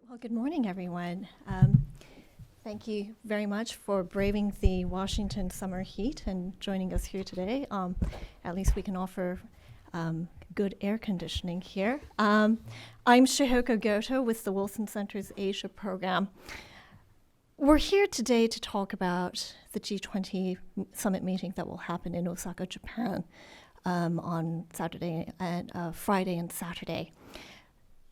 Well, good morning, everyone. Thank you very much for braving the Washington summer heat and joining us here today. At least we can offer good air conditioning here. I'm Shihoko Goto with the Wilson Center's Asia program. We're here today to talk about the G20 summit meeting that will happen in Osaka, Japan on Saturday and Friday and Saturday.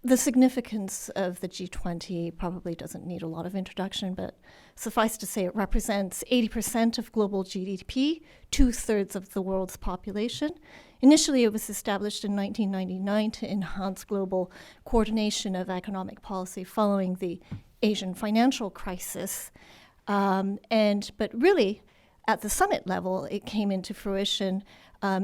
The significance of the G20 probably doesn't need a lot of introduction, but suffice to say it represents 80% of global GDP, 2/3 of the world's population. Initially, it was established in 1999 to enhance global coordination of economic policy following the Asian financial crisis. But really, at the summit level, it came into fruition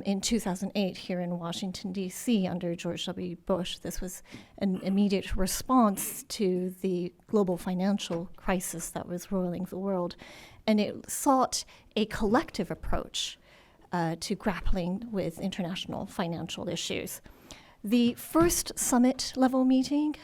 in 2008 here in Washington, D.C. under George W. Bush. This was an immediate response to the global financial crisis that was roiling the world. And it sought a collective approach to grappling with international financial issues. The first summit level meeting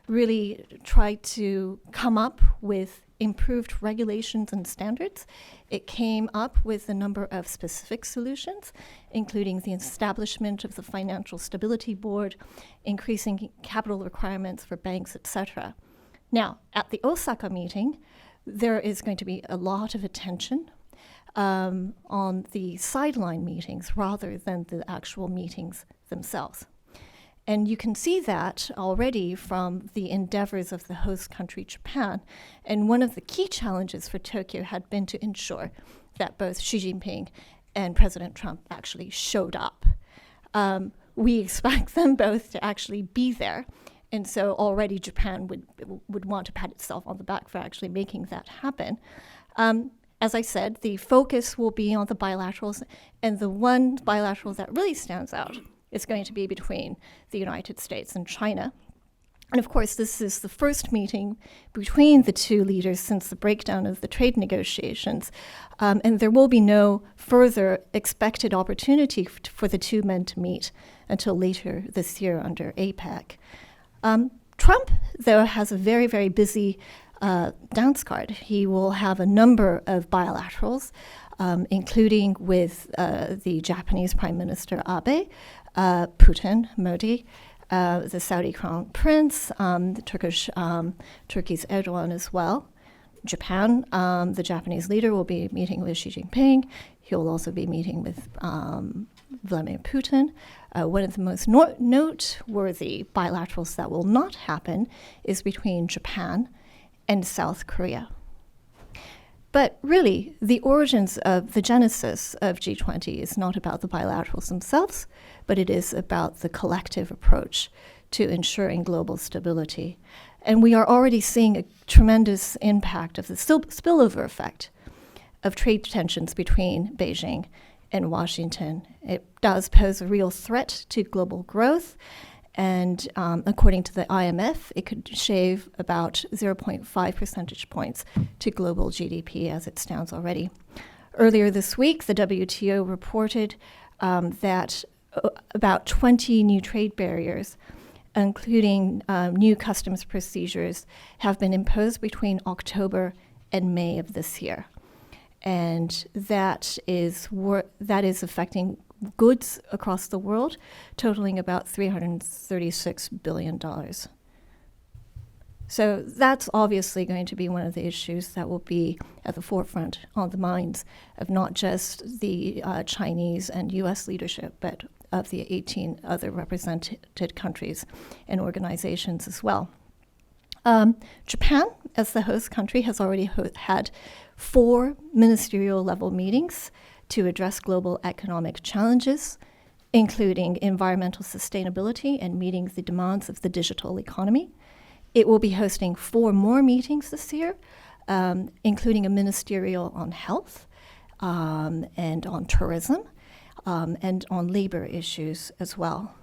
really tried to come up with improved regulations and standards. It came up with a number of specific solutions, including the establishment of the Financial Stability Board, increasing capital requirements for banks, etc. Now, at the Osaka meeting, there is going to be a lot of attention on the sideline meetings rather than the actual meetings themselves. And you can see that already from the endeavors of the host country, Japan. And one of the key challenges for Tokyo had been to ensure that both Xi Jinping and President Trump actually showed up. We expect them both to actually be there. And so already Japan would want to pat itself on the back for actually making that happen. As I said, the focus will be on the bilaterals, and the one bilateral that really stands out is going to be between the United States and China. And of course, this is the first meeting between the two leaders since the breakdown of the trade negotiations. And there will be no further expected opportunity for the two men to meet until later this year under APEC. Trump, though, has a very, very busy dance card. He will have a number of bilaterals, including with the Japanese Prime Minister Abe, Putin, Modi, the Saudi Crown Prince, the Turkey's Erdogan as well. Japan, the Japanese leader will be meeting with Xi Jinping. He will also be meeting with Vladimir Putin. One of the most noteworthy bilaterals that will not happen is between Japan and South Korea. But really, the origins of the genesis of G20 is not about the bilaterals themselves, but it is about the collective approach to ensuring global stability. And we are already seeing a tremendous impact of the spillover effect of trade tensions between Beijing and Washington. It does pose a real threat to global growth. And according to the IMF, it could shave about 0.5 percentage points to global GDP as it stands already. Earlier this week, the WTO reported that about 20 new trade barriers, including new customs procedures, have been imposed between October and May of this year. And that is affecting goods across the world, totaling about $336 billion. So that's obviously going to be one of the issues that will be at the forefront on the minds of not just the Chinese and U.S. leadership, but of the 18 other represented countries and organizations as well. Japan, as the host country, has already had 4 ministerial level meetings to address global economic challenges, including environmental sustainability and meeting the demands of the digital economy. It will be hosting 4 more meetings this year, including a ministerial on health and on tourism and on labor issues as well.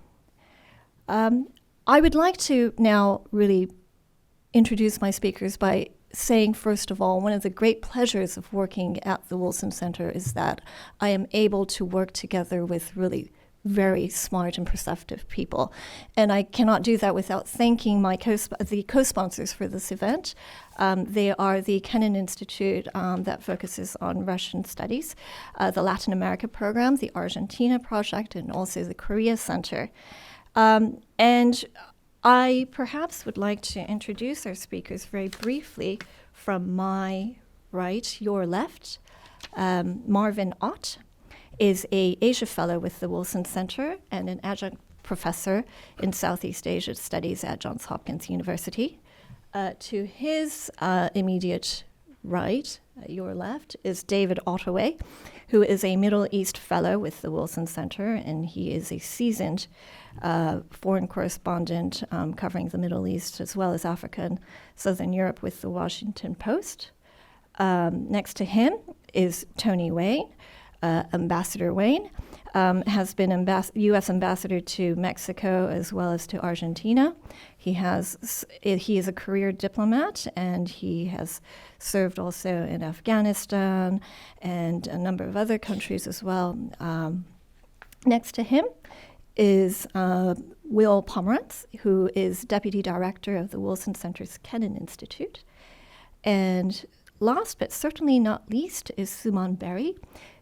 I would like to now really introduce my speakers by saying, first of all, one of the great pleasures of working at the Wilson Center is that I am able to work together with really very smart and perceptive people. And I cannot do that without thanking the co-sponsors for this event. They are the Kennan Institute that focuses on Russian studies, the Latin America program, the Argentina project, and also the Korea Center. And I perhaps would like to introduce our speakers very briefly from my right, your left. Marvin Ott is an Asia Fellow with the Wilson Center and an adjunct professor in Southeast Asia Studies at Johns Hopkins University. To his immediate right, your left, is David Ottaway, who is a Middle East Fellow with the Wilson Center, and he is a seasoned foreign correspondent covering the Middle East as well as Africa and Southern Europe with the Washington Post. Next to him is Tony Wayne. Ambassador Wayne has been U.S. ambassador to Mexico as well as to Argentina. He is a career diplomat, and he has served also in Afghanistan and a number of other countries as well. Next to him is Will Pomerantz, who is deputy director of the Wilson Center's Kennan Institute. And last but certainly not least is Suman Berry,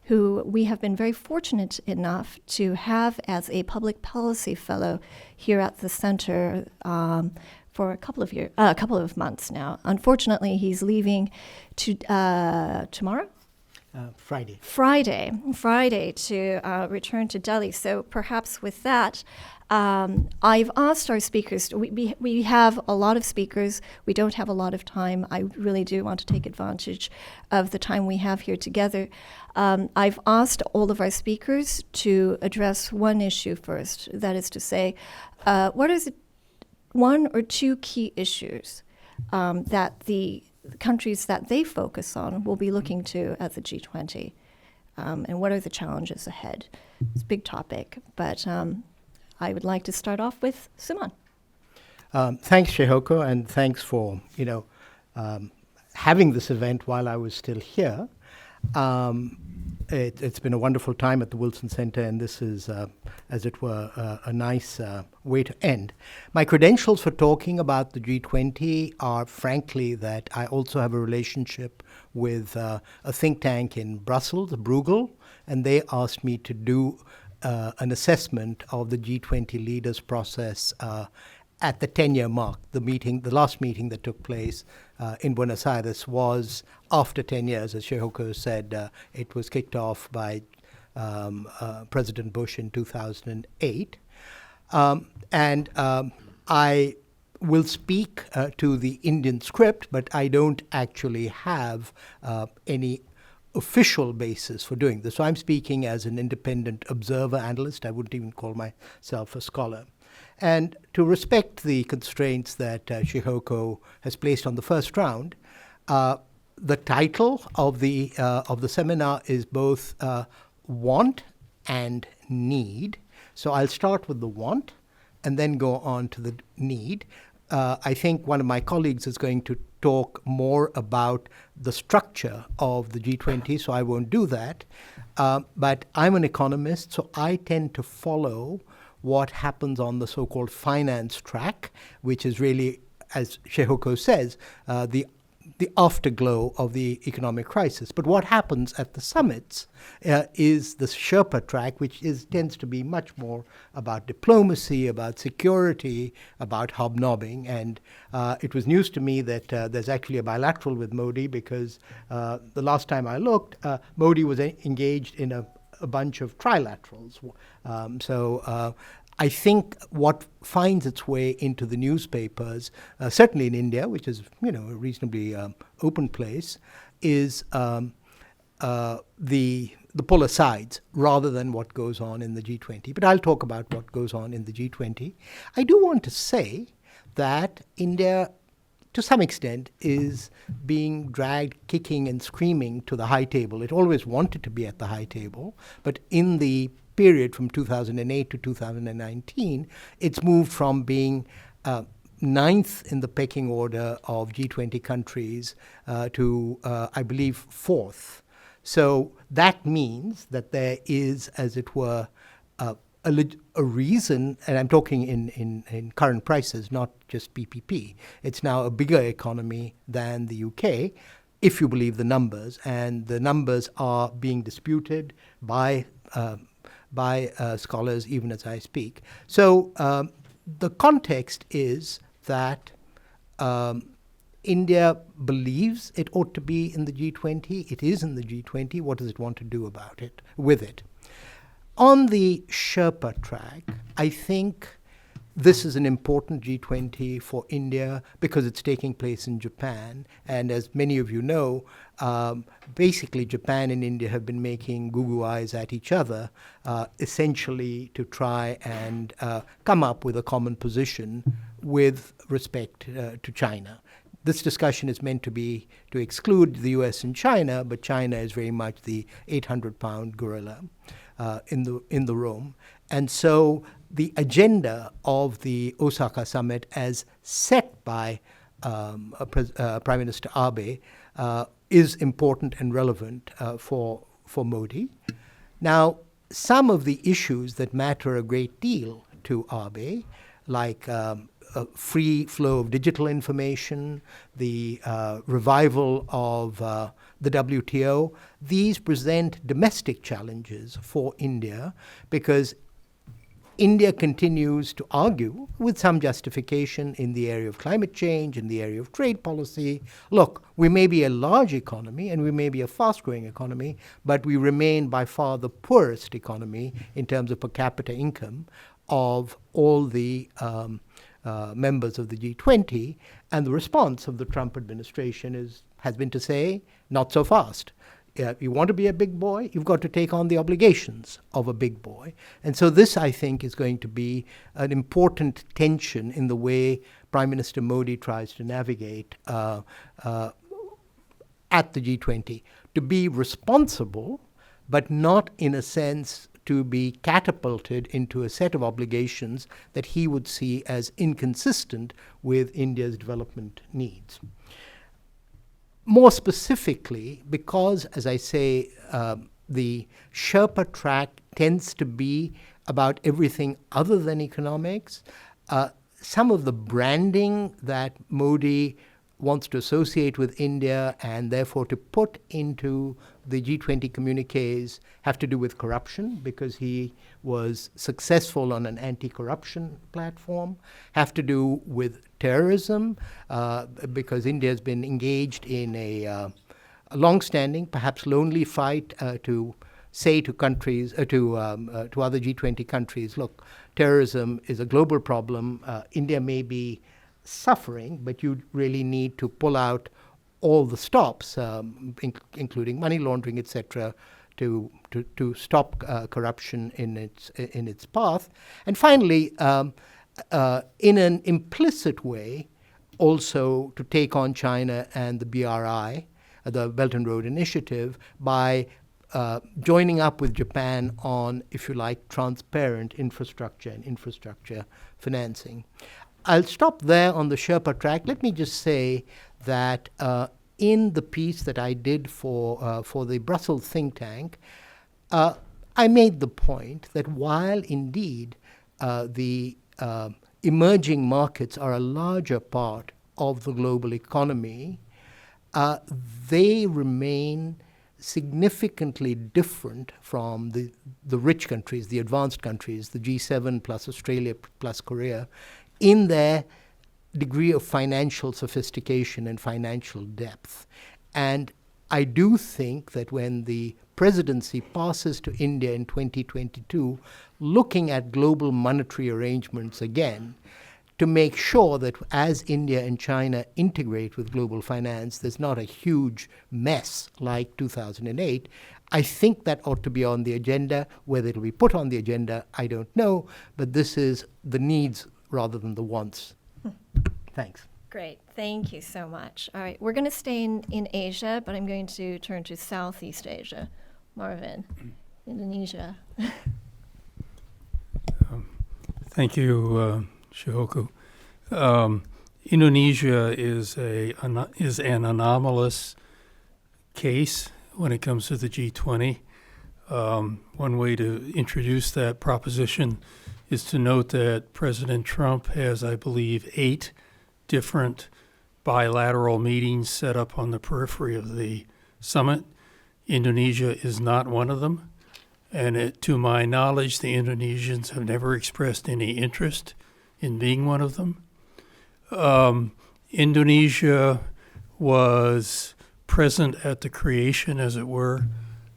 who we have been very fortunate enough to have as a public policy fellow here at the center for a couple of months now. Unfortunately, he's leaving tomorrow? Friday to return to Delhi. So perhaps with that, I've asked our speakers, we have a lot of speakers, we don't have a lot of time. I really do want to take advantage of the time we have here together. I've asked all of our speakers to address one issue first, that is to say, what is one or two key issues that the countries that they focus on will be looking to at the G20, and what are the challenges ahead? It's a big topic, but I would like to start off with Suman. Thanks, Chihoko, and thanks for having this event while I was still here. It's been a wonderful time at the Wilson Center, and this is, as it were, a nice way to end. My credentials for talking about the G20 are, frankly, that I also have a relationship with a think tank in Brussels, Bruegel, and they asked me to do an assessment of the G20 leaders process at the 10-year mark. The last meeting that took place in Buenos Aires was after 10 years. As Chihoko said, it was kicked off by President Bush in 2008. And I will speak to the Indian script, but I don't actually have any official basis for doing this. So I'm speaking as an independent observer analyst. I wouldn't even call myself a scholar. And to respect the constraints that Chihoko has placed on the first round, the title of the seminar is both want and need. So I'll start with the want and then go on to the need. I think one of my colleagues is going to talk more about the structure of the G20, so I won't do that. But I'm an economist, so I tend to follow what happens on the so-called finance track, which is really, as Chihoko says, the afterglow of the economic crisis. But what happens at the summits is the Sherpa track, which tends to be much more about diplomacy, about security, about hobnobbing. And it was news to me that there's actually a bilateral with Modi, because the last time I looked, Modi was engaged in a bunch of trilaterals. So I think what finds its way into the newspapers, certainly in India, which is a reasonably open place, is the polar sides rather than what goes on in the G20. But I'll talk about what goes on in the G20. I do want to say that India, to some extent, is being dragged kicking and screaming to the high table. It always wanted to be at the high table, but in the period from 2008 to 2019, it's moved from being ninth in the pecking order of G20 countries to, I believe, fourth. So that means that there is, as it were, a reason, and I'm talking in current prices, not just PPP. It's now a bigger economy than the UK, if you believe the numbers, and the numbers are being disputed by scholars even as I speak. So the context is that India believes it ought to be in the G20. It is in the G20. What does it want to do about it, with it? On the Sherpa track, I think this is an important G20 for India because it's taking place in Japan. And as many of you know, basically Japan and India have been making goo-goo eyes at each other, essentially to try and come up with a common position with respect to China. This discussion is meant to be to exclude the US and China, but China is very much the 800-pound gorilla in the room. And so the agenda of the Osaka summit as set by Prime Minister Abe is important and relevant for Modi. Now, some of the issues that matter a great deal to Abe, like a free flow of digital information, the revival of the WTO, these present domestic challenges for India because India continues to argue, with some justification, in the area of climate change, in the area of trade policy. Look, we may be a large economy and we may be a fast-growing economy, but we remain by far the poorest economy in terms of per capita income of all the members of the G20. And the response of the Trump administration has been to say, not so fast. If you want to be a big boy, you've got to take on the obligations of a big boy. And so this, I think, is going to be an important tension in the way Prime Minister Modi tries to navigate at the G20. To be responsible, but not in a sense to be catapulted into a set of obligations that he would see as inconsistent with India's development needs. More specifically, because, as I say, the Sherpa track tends to be about everything other than economics, some of the branding that Modi wants to associate with India and therefore to put into the G20 communiques have to do with corruption, because he was successful on an anti-corruption platform, have to do with terrorism, because India has been engaged in a long-standing, perhaps lonely fight to say to countries, to other G20 countries, look, terrorism is a global problem. India may be suffering, but you really need to pull out all the stops, including money laundering, etc., to stop corruption in its path. And finally, in an implicit way, also to take on China and the BRI, the Belt and Road Initiative, by joining up with Japan on, if you like, transparent infrastructure and infrastructure financing. I'll stop there on the Sherpa track. Let me just say that in the piece that I did for the Brussels think tank, I made the point that while indeed the emerging markets are a larger part of the global economy, they remain significantly different from the rich countries, the advanced countries, the G7 plus Australia plus Korea, in their degree of financial sophistication and financial depth. And I do think that when the presidency passes to India in 2022, looking at global monetary arrangements again, to make sure that as India and China integrate with global finance, there's not a huge mess like 2008. I think that ought to be on the agenda. Whether it'll be put on the agenda, I don't know, but this is the needs rather than the wants. Thanks. Great. Thank you so much. All right. We're going to stay in Asia, but I'm going to turn to Southeast Asia. Marvin, Indonesia. Thank you, Shihoku. Indonesia is an anomalous case when it comes to the G20. One way to introduce that proposition is to note that President Trump has, I believe, 8 different bilateral meetings set up on the periphery of the summit. Indonesia is not one of them. And to my knowledge, the Indonesians have never expressed any interest in being one of them. Indonesia was present at the creation, as it were,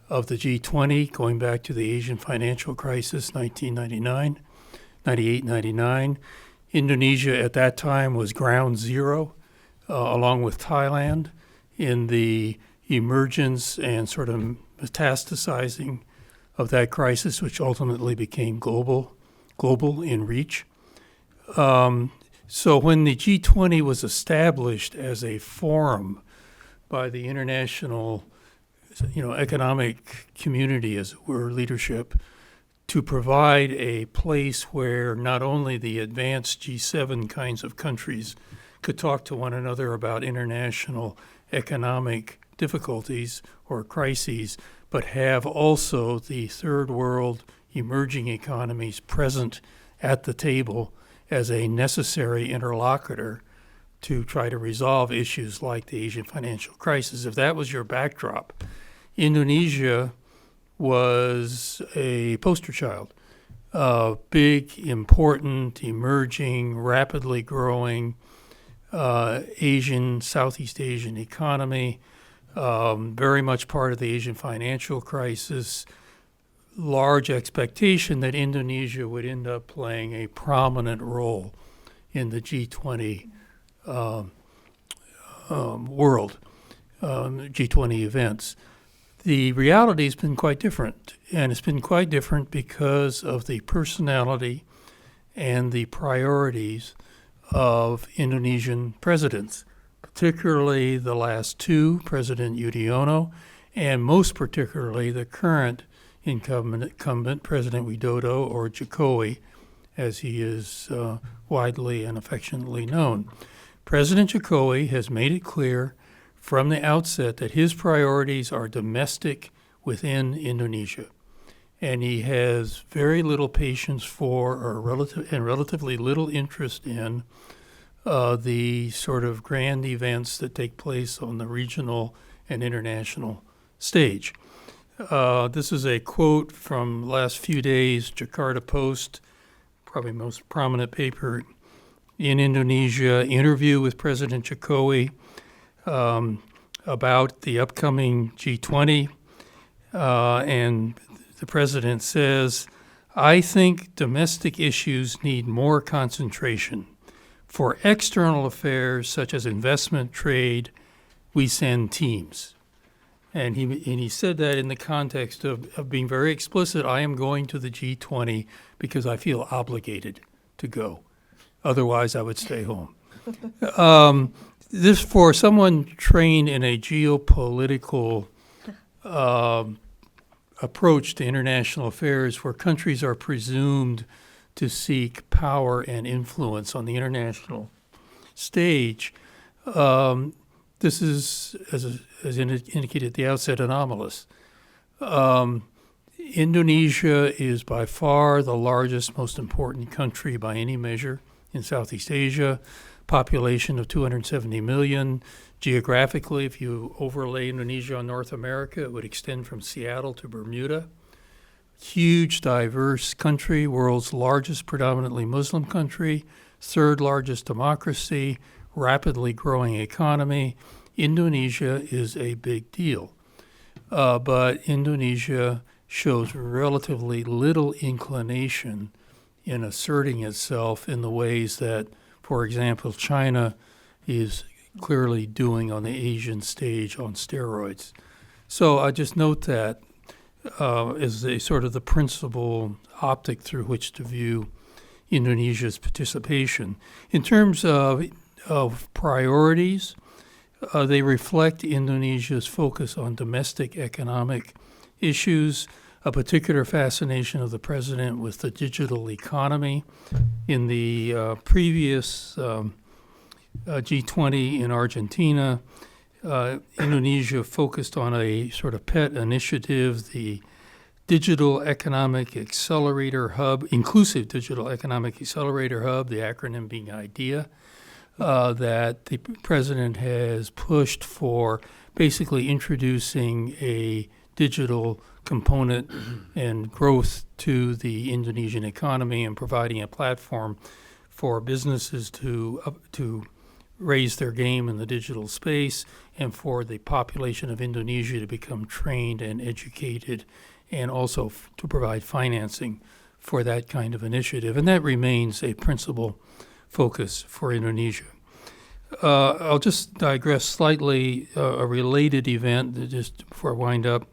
of the G20, going back to the Asian financial crisis, 1998-99. Indonesia at that time was ground zero, along with Thailand, in the emergence and sort of metastasizing of that crisis, which ultimately became global in reach. So when the G20 was established as a forum by the international, economic community, as it were, leadership, to provide a place where not only the advanced G7 kinds of countries could talk to one another about international economic difficulties or crises, but have also the third world emerging economies present at the table as a necessary interlocutor to try to resolve issues like the Asian financial crisis. If that was your backdrop, Indonesia was a poster child. Big, important, emerging, rapidly growing Southeast Asian economy, very much part of the Asian financial crisis, large expectation that Indonesia would end up playing a prominent role in the G20 world, G20 events. The reality has been quite different, and it's been quite different because of the personality and the priorities of Indonesian presidents, particularly the last 2, President Yudhoyono, and most particularly the current incumbent President Widodo, or Jokowi, as he is widely and affectionately known. President Jokowi has made it clear from the outset that his priorities are domestic within Indonesia. And he has very little patience for, and relatively little interest in, the sort of grand events that take place on the regional and international stage. This is a quote from last few days, Jakarta Post, probably most prominent paper in Indonesia, interview with President Jokowi about the upcoming G20. And the president says, "I think domestic issues need more concentration. For external affairs such as investment, trade, we send teams." And he said that in the context of being very explicit. I am going to the G20 because I feel obligated to go. Otherwise, I would stay home. This, for someone trained in a geopolitical approach to international affairs, where countries are presumed to seek power and influence on the international stage, this is, as indicated at the outset, anomalous. Indonesia is by far the largest, most important country by any measure in Southeast Asia, population of 270 million. Geographically, if you overlay Indonesia on North America, it would extend from Seattle to Bermuda. Huge, diverse country, world's largest predominantly Muslim country, 3rd largest democracy, rapidly growing economy. Indonesia is a big deal. But Indonesia shows relatively little inclination in asserting itself in the ways that, for example, China is clearly doing on the Asian stage on steroids. So I just note that as a sort of the principal optic through which to view Indonesia's participation. In terms of priorities, they reflect Indonesia's focus on domestic economic issues, a particular fascination of the president with the digital economy. In the previous G20 in Argentina, Indonesia focused on a sort of pet initiative, the Digital Economic Accelerator Hub, Inclusive Digital Economic Accelerator Hub, the acronym being IDEA, that the president has pushed for basically introducing a digital component and growth to the Indonesian economy and providing a platform for businesses to raise their game in the digital space and for the population of Indonesia to become trained and educated and also to provide financing for that kind of initiative. And that remains a principal focus for Indonesia. I'll just digress slightly, a related event, just before I wind up.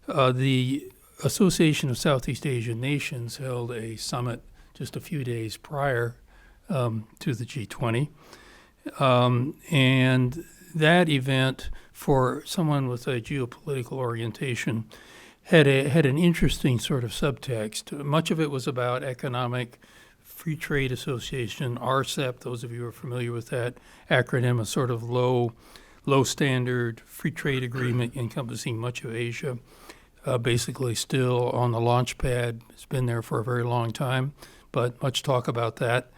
The Association of Southeast Asian Nations held a summit just a few days prior to the G20. And that event, for someone with a geopolitical orientation, had an interesting sort of subtext. Much of it was about economic Free Trade Association, RCEP, those of you who are familiar with that acronym, a sort of low standard free trade agreement encompassing much of Asia, basically still on the launch pad. It's been there for a very long time, but much talk about that.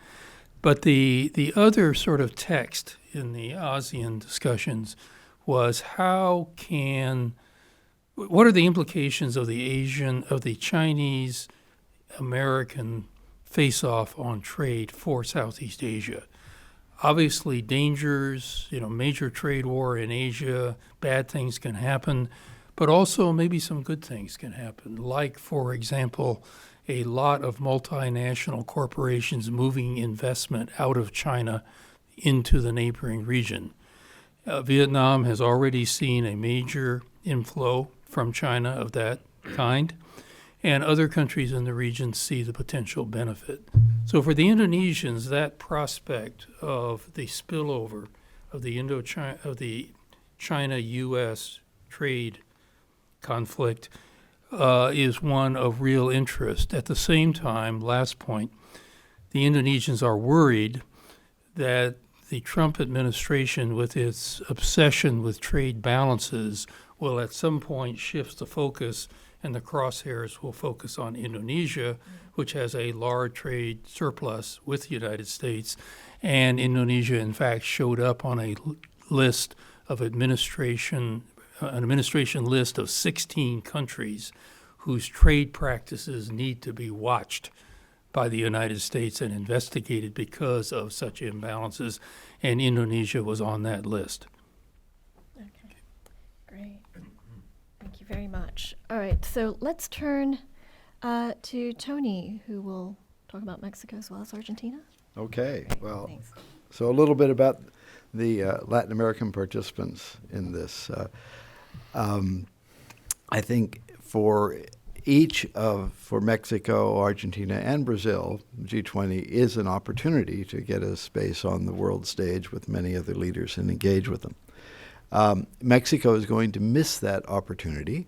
But the other sort of text in the ASEAN discussions was what are the implications of the Chinese American face-off on trade for Southeast Asia? Obviously, dangers, major trade war in Asia, bad things can happen, but also maybe some good things can happen. Like, for example, a lot of multinational corporations moving investment out of China into the neighboring region. Vietnam has already seen a major inflow from China of that kind, and other countries in the region see the potential benefit. So for the Indonesians, that prospect of the spillover of the China-U.S. trade conflict is one of real interest. At the same time, last point, the Indonesians are worried that the Trump administration, with its obsession with trade balances, will at some point shift the focus, and the crosshairs will focus on Indonesia, which has a large trade surplus with the United States. And Indonesia, in fact, showed up on a list of an administration list of 16 countries whose trade practices need to be watched by the United States and investigated because of such imbalances, and Indonesia was on that list. Okay, great. Thank you very much. All right, so let's turn to Tony, who will talk about Mexico as well as Argentina. Okay, Great, well, thanks. so a little bit about the Latin American participants in this. I think for Mexico, Argentina, and Brazil, G20 is an opportunity to get a space on the world stage with many other leaders and engage with them. Mexico is going to miss that opportunity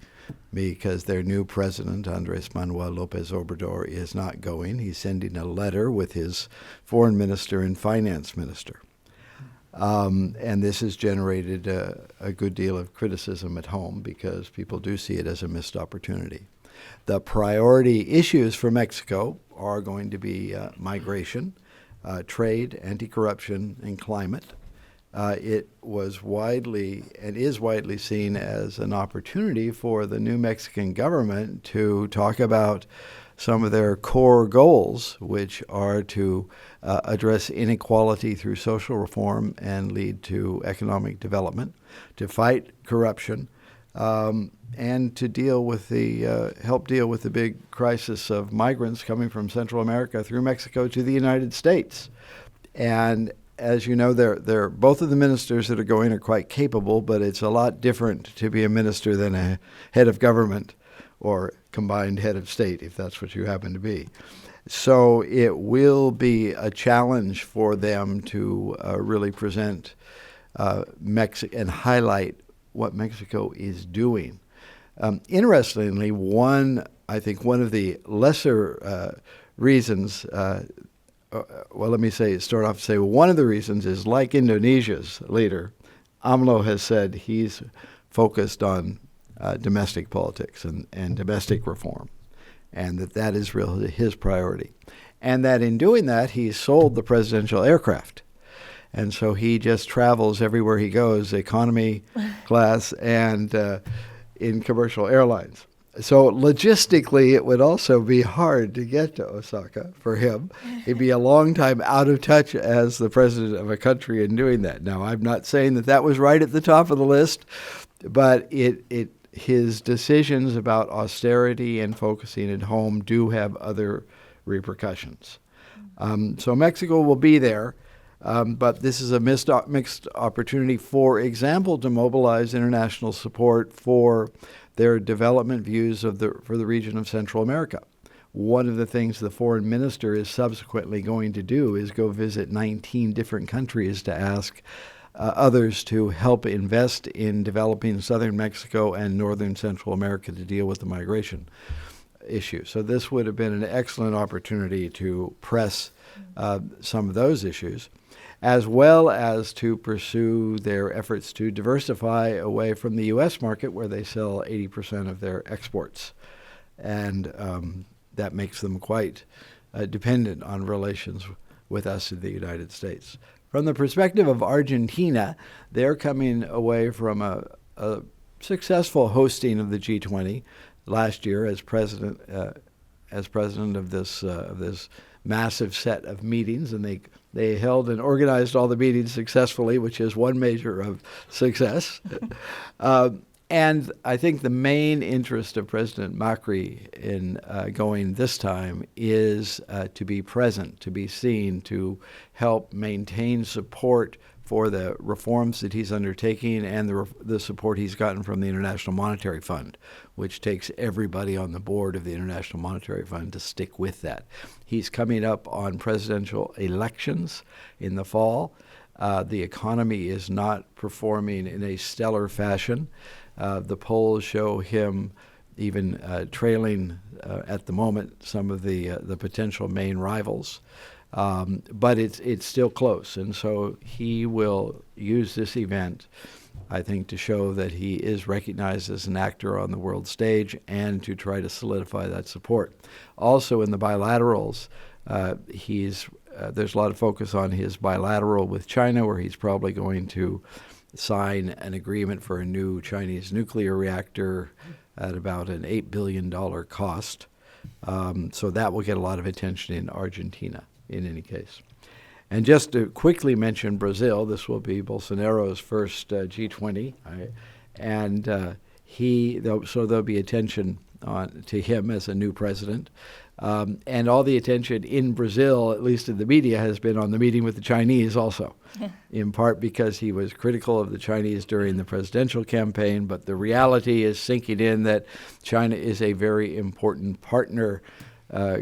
because their new president, Andrés Manuel López Obrador, is not going. He's sending a letter with his foreign minister and finance minister. And this has generated a good deal of criticism at home because people do see it as a missed opportunity. The priority issues for Mexico are going to be migration, trade, anti-corruption, and climate. It was widely and is widely seen as an opportunity for the new Mexican government to talk about some of their core goals, which are to address inequality through social reform and lead to economic development, to fight corruption, and to help deal with the big crisis of migrants coming from Central America through Mexico to the United States. And as you know, they're both of the ministers that are going are quite capable, but it's a lot different to be a minister than a head of government or combined head of state, if that's what you happen to be. So it will be a challenge for them to really present Mexico and highlight what Mexico is doing. Interestingly, I think one of the lesser reasons, one of the reasons is, like Indonesia's leader, AMLO has said he's focused on domestic politics and domestic reform, and that is really his priority. And that in doing that, he sold the presidential aircraft. And so he just travels everywhere he goes, economy class and in commercial airlines. So logistically, it would also be hard to get to Osaka for him. He'd be a long time out of touch as the president of a country in doing that. Now, I'm not saying that was right at the top of the list, but his decisions about austerity and focusing at home do have other repercussions. So Mexico will be there, but this is a mixed opportunity, for example, to mobilize international support for their development views for the region of Central America. One of the things the foreign minister is subsequently going to do is go visit 19 different countries to ask others to help invest in developing southern Mexico and northern Central America to deal with the migration issue. So this would have been an excellent opportunity to press some of those issues, as well as to pursue their efforts to diversify away from the U.S. market, where they sell 80% of their exports. And that makes them quite dependent on relations with us in the United States. From the perspective of Argentina, they're coming away from a successful hosting of the G20 last year as president of this massive set of meetings, and they held and organized all the meetings successfully, which is one measure of success. And I think the main interest of President Macri in going this time is to be present, to be seen, to help maintain support for the reforms that he's undertaking and the support he's gotten from the International Monetary Fund, which takes everybody on the board of the International Monetary Fund to stick with that. He's coming up on presidential elections in the fall. The economy is not performing in a stellar fashion. The polls show him even trailing at the moment some of the potential main rivals. But it's still close, and so he will use this event, I think, to show that he is recognized as an actor on the world stage and to try to solidify that support. Also in the bilaterals, there's a lot of focus on his bilateral with China, where he's probably going to sign an agreement for a new Chinese nuclear reactor at about an $8 billion cost. So that will get a lot of attention in Argentina in any case. And just to quickly mention Brazil, this will be Bolsonaro's first G20, and so there'll be attention to him as a new president. And all the attention in Brazil, at least in the media, has been on the meeting with the Chinese also, in part because he was critical of the Chinese during the presidential campaign, but the reality is sinking in that China is a very important partner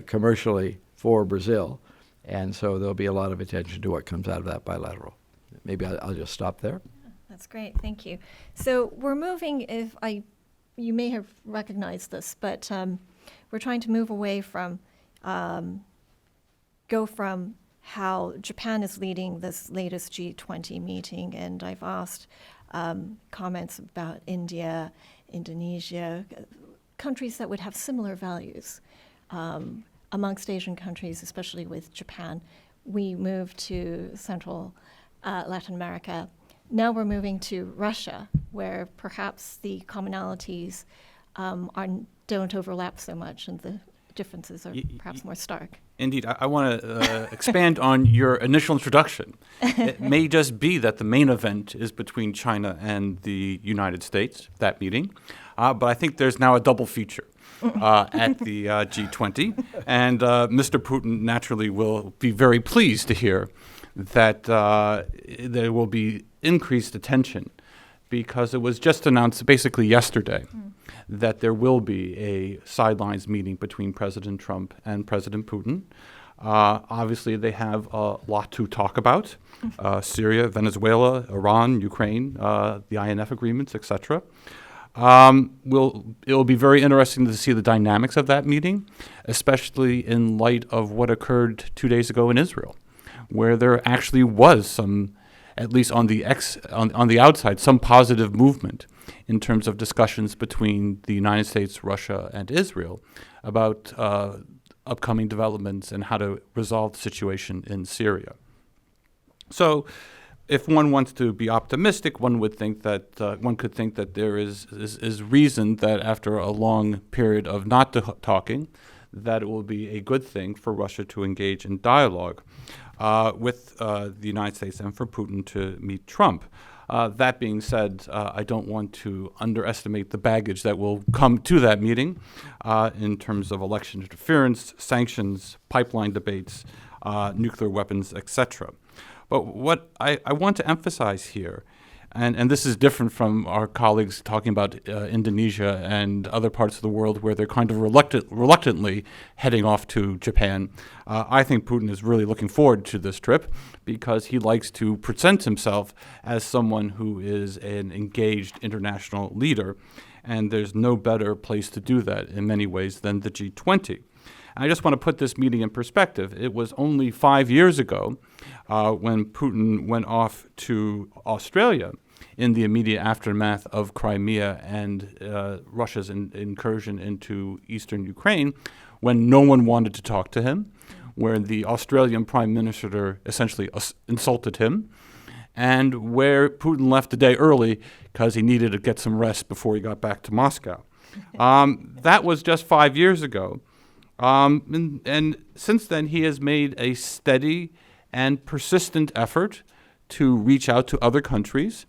commercially for Brazil. And so there'll be a lot of attention to what comes out of that bilateral. Maybe I'll just stop there. That's great, thank you. So we're moving, you may have recognized this, but we're trying to move away from, go from how Japan is leading this latest G20 meeting, and I've asked comments about India, Indonesia, countries that would have similar values. Amongst Asian countries, especially with Japan, we moved to Central Latin America. Now we're moving to Russia, where perhaps the commonalities don't overlap so much, and the differences are perhaps more stark. Indeed. I want to expand on your initial introduction. It may just be that the main event is between China and the United States, that meeting, but I think there's now a double feature at the G20, and Mr. Putin naturally will be very pleased to hear that there will be increased attention, because it was just announced basically yesterday that there will be a sidelines meeting between President Trump and President Putin. Obviously, they have a lot to talk about: Syria, Venezuela, Iran, Ukraine, the INF agreements, etc. It'll be very interesting to see the dynamics of that meeting, especially in light of what occurred 2 days ago in Israel, where there actually was some, at least on the outside, some positive movement in terms of discussions between the United States, Russia, and Israel about upcoming developments and how to resolve the situation in Syria. So, if one wants to be optimistic, one would think that one could think that there is reason that after a long period of not talking, that it will be a good thing for Russia to engage in dialogue with the United States and for Putin to meet Trump. That being said, I don't want to underestimate the baggage that will come to that meeting in terms of election interference, sanctions, pipeline debates, nuclear weapons, etc. But what I want to emphasize here, and this is different from our colleagues talking about Indonesia and other parts of the world where they're kind of reluctantly heading off to Japan. I think Putin is really looking forward to this trip because he likes to present himself as someone who is an engaged international leader, and there's no better place to do that in many ways than the G20. I just want to put this meeting in perspective. It was only 5 years ago when Putin went off to Australia in the immediate aftermath of Crimea and Russia's incursion into eastern Ukraine, when no one wanted to talk to him, where the Australian Prime Minister essentially insulted him, and where Putin left a day early because he needed to get some rest before he got back to Moscow. That was just 5 years ago. And since then, he has made a steady and persistent effort to reach out to other countries.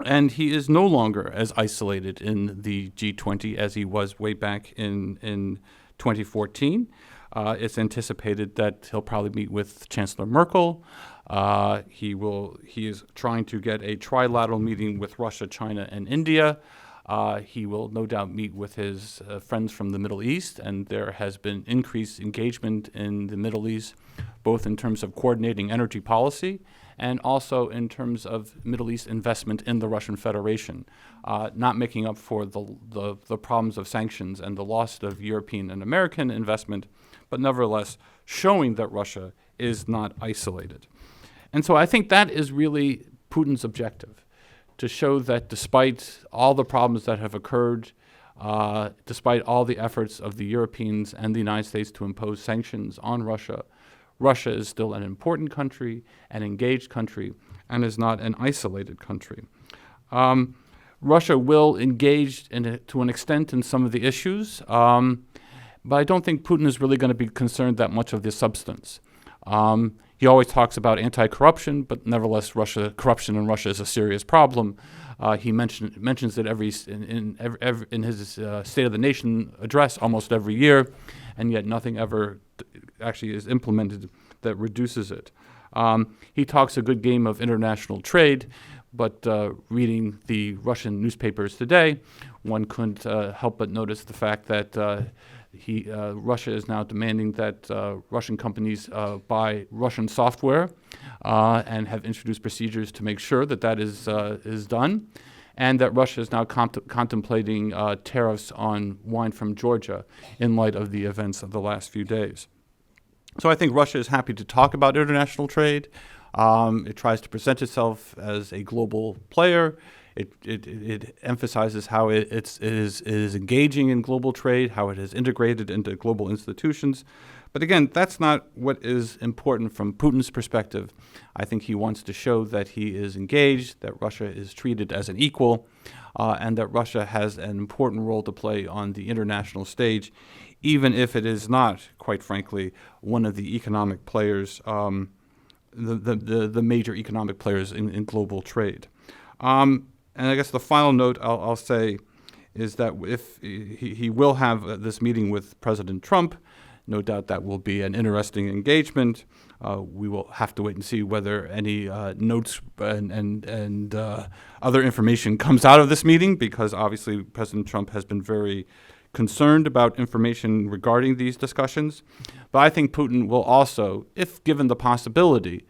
And he is no longer as isolated in the G20 as he was way back in 2014. It's anticipated that he'll probably meet with Chancellor Merkel. He is trying to get a trilateral meeting with Russia, China, and India. He will no doubt meet with his friends from the Middle East, and there has been increased engagement in the Middle East, both in terms of coordinating energy policy and also in terms of Middle East investment in the Russian Federation, not making up for the problems of sanctions and the loss of European and American investment, but nevertheless showing that Russia is not isolated. And so I think that is really Putin's objective, to show that despite all the problems that have occurred, despite all the efforts of the Europeans and the United States to impose sanctions on Russia, Russia is still an important country, an engaged country, and is not an isolated country. Russia will engage to an extent in some of the issues, but I don't think Putin is really going to be concerned that much of the substance. He always talks about anti-corruption, but nevertheless, corruption in Russia is a serious problem. He mentions it in his State of the Nation address almost every year, and yet nothing ever actually is implemented that reduces it. He talks a good game of international trade, but reading the Russian newspapers today, one couldn't help but notice the fact that Russia is now demanding that Russian companies buy Russian software and have introduced procedures to make sure that is done, and that Russia is now contemplating tariffs on wine from Georgia in light of the events of the last few days. So I think Russia is happy to talk about international trade. It tries to present itself as a global player. It emphasizes how it is engaging in global trade, how it is integrated into global institutions. But again, that's not what is important from Putin's perspective. I think he wants to show that he is engaged, that Russia is treated as an equal, and that Russia has an important role to play on the international stage, even if it is not, quite frankly, one of the economic players, the major economic players in global trade. And I guess the final note I'll say is that if he will have this meeting with President Trump, no doubt that will be an interesting engagement. We will have to wait and see whether any notes and other information comes out of this meeting, because obviously President Trump has been very concerned about information regarding these discussions. But I think Putin will also, if given the possibility,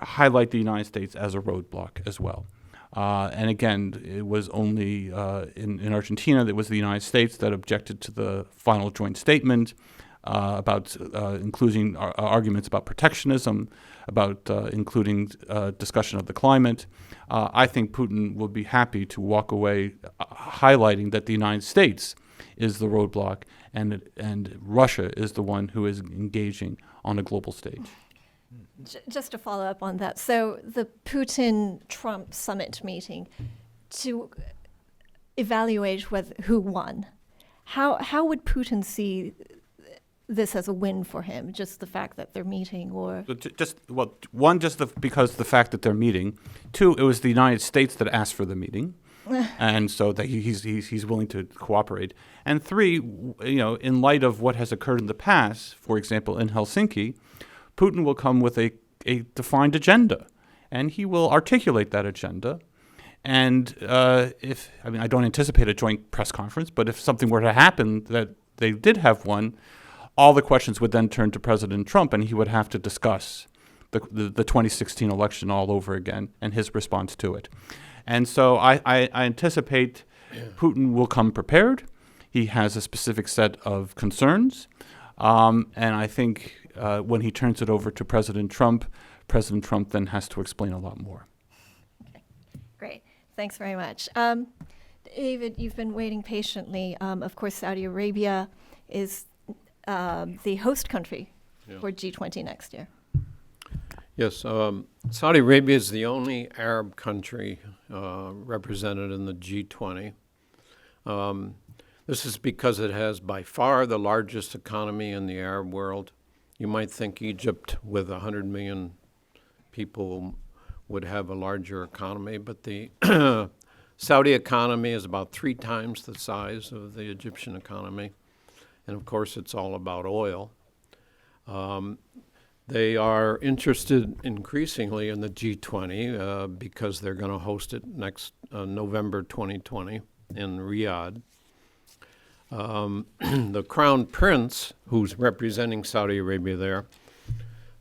highlight the United States as a roadblock as well. And again, it was only in Argentina that it was the United States that objected to the final joint statement. about including arguments about protectionism, about including discussion of the climate. I think Putin will be happy to walk away highlighting that the United States is the roadblock and Russia is the one who is engaging on a global stage. Just to follow up on that, so the Putin-Trump summit meeting, to evaluate who won, how would Putin see this as a win for him? Just the fact that they're meeting, or One, because the fact that they're meeting. Two, it was the United States that asked for the meeting, and so that he's willing to cooperate. And three, in light of what has occurred in the past, for example, in Helsinki, Putin will come with a defined agenda, and he will articulate that agenda. And I don't anticipate a joint press conference, but if something were to happen that they did have one, all the questions would then turn to President Trump, and he would have to discuss the 2016 election all over again and his response to it. And so I anticipate Putin will come prepared. He has a specific set of concerns, and I think when he turns it over to President Trump then has to explain a lot more. Okay, great. Thanks very much. David, you've been waiting patiently. Of course, Saudi Arabia is the host country for G20 next year. Yes, Saudi Arabia is the only Arab country represented in the G20. This is because it has by far the largest economy in the Arab world. You might think Egypt with 100 million people would have a larger economy, but the Saudi economy is about 3 times the size of the Egyptian economy. And of course, it's all about oil. They are interested increasingly in the G20 because they're going to host it next November 2020 in Riyadh. The Crown Prince, who's representing Saudi Arabia there,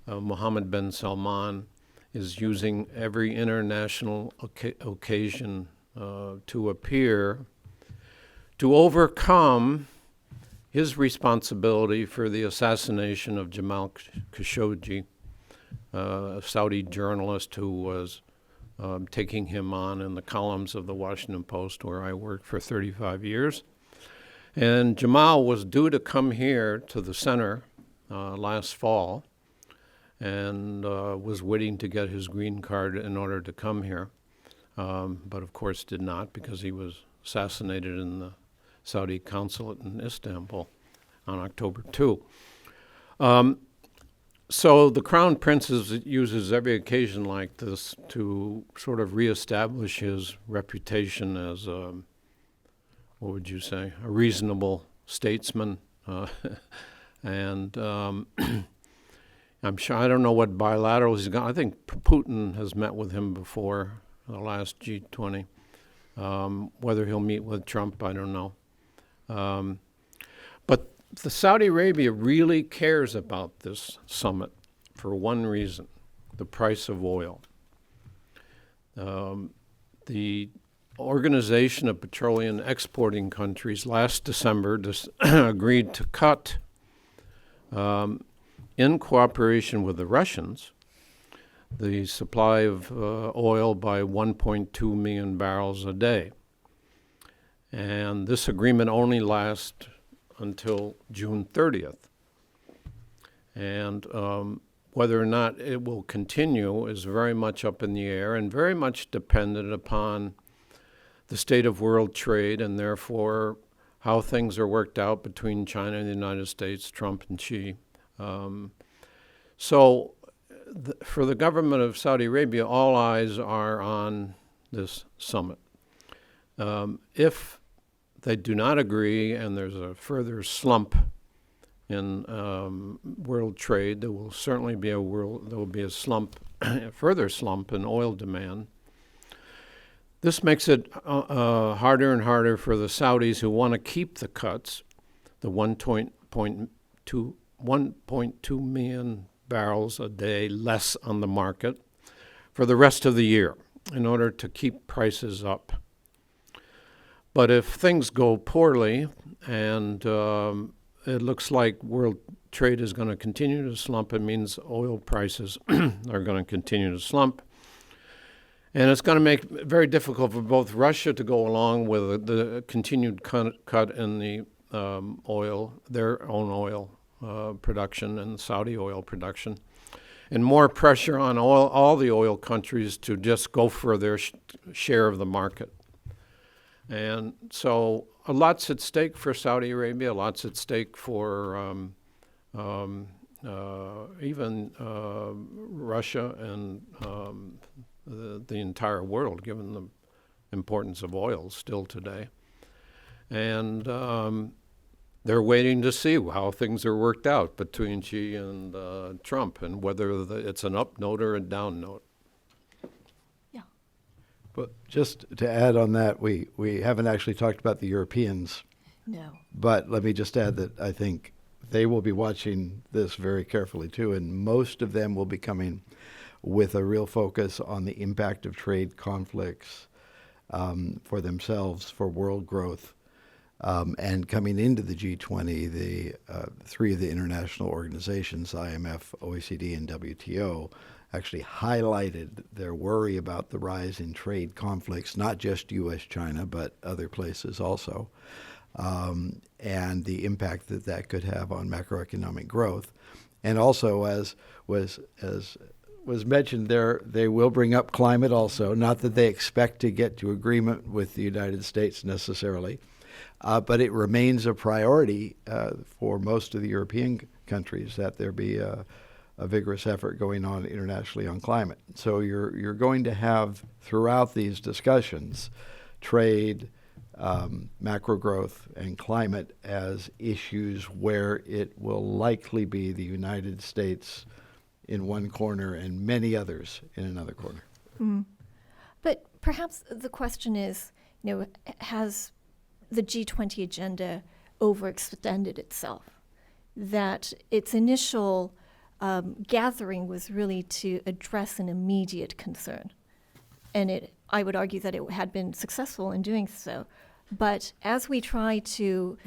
Mohammed bin Salman, is using every international occasion to appear to overcome his responsibility for the assassination of Jamal Khashoggi, a Saudi journalist who was taking him on in the columns of the Washington Post, where I worked for 35 years. And Jamal was due to come here to the center last fall and was waiting to get his green card in order to come here, but of course did not because he was assassinated in the Saudi consulate in Istanbul on October 2. So the Crown Prince uses every occasion like this to sort of reestablish his reputation as what would you say, a reasonable statesman. And I'm sure, I don't know what bilateral he's got. I think Putin has met with him before the last G20. Whether he'll meet with Trump, I don't know. But the Saudi Arabia really cares about this summit for one reason, the price of oil. The Organization of Petroleum Exporting Countries last December agreed to cut, in cooperation with the Russians, the supply of oil by 1.2 million barrels a day. And this agreement only lasts until June 30th. And whether or not it will continue is very much up in the air and very much dependent upon the state of world trade and therefore how things are worked out between China and the United States, Trump and Xi. So for the government of Saudi Arabia, all eyes are on this summit. If they do not agree and there's a further slump in world trade, there will certainly be a slump, a further slump in oil demand. This makes it harder and harder for the Saudis who want to keep the cuts, the 1.2 million barrels a day less on the market for the rest of the year in order to keep prices up. But if things go poorly and it looks like world trade is going to continue to slump. It means oil prices are going to continue to slump. And it's going to make it very difficult for both Russia to go along with the continued cut in the their own oil production and Saudi oil production, and more pressure on all the oil countries to just go for their share of the market. And so lots at stake for Saudi Arabia, lots at stake for even Russia and the entire world, given the importance of oil still today. And they're waiting to see how things are worked out between Xi and Trump, and whether it's an up note or a down note. Yeah. But just to add on that, we haven't actually talked about the Europeans, No. but let me just add that I think they will be watching this very carefully too, and most of them will be coming with a real focus on the impact of trade conflicts for themselves, for world growth. And coming into the G20, the three of the international organizations, IMF, OECD, and WTO, actually highlighted their worry about the rise in trade conflicts, not just U.S.-China, but other places also, and the impact that that could have on macroeconomic growth. And also, as was mentioned there, they will bring up climate also, not that they expect to get to agreement with the United States necessarily, but it remains a priority for most of the European countries that there be a vigorous effort going on internationally on climate. So you're going to have throughout these discussions trade, macro growth, and climate as issues where it will likely be the United States in one corner and many others in another corner. Mm. But perhaps the question is, has the G20 agenda overextended itself? That its initial gathering was really to address an immediate concern. And I would argue that it had been successful in doing so. But as we try to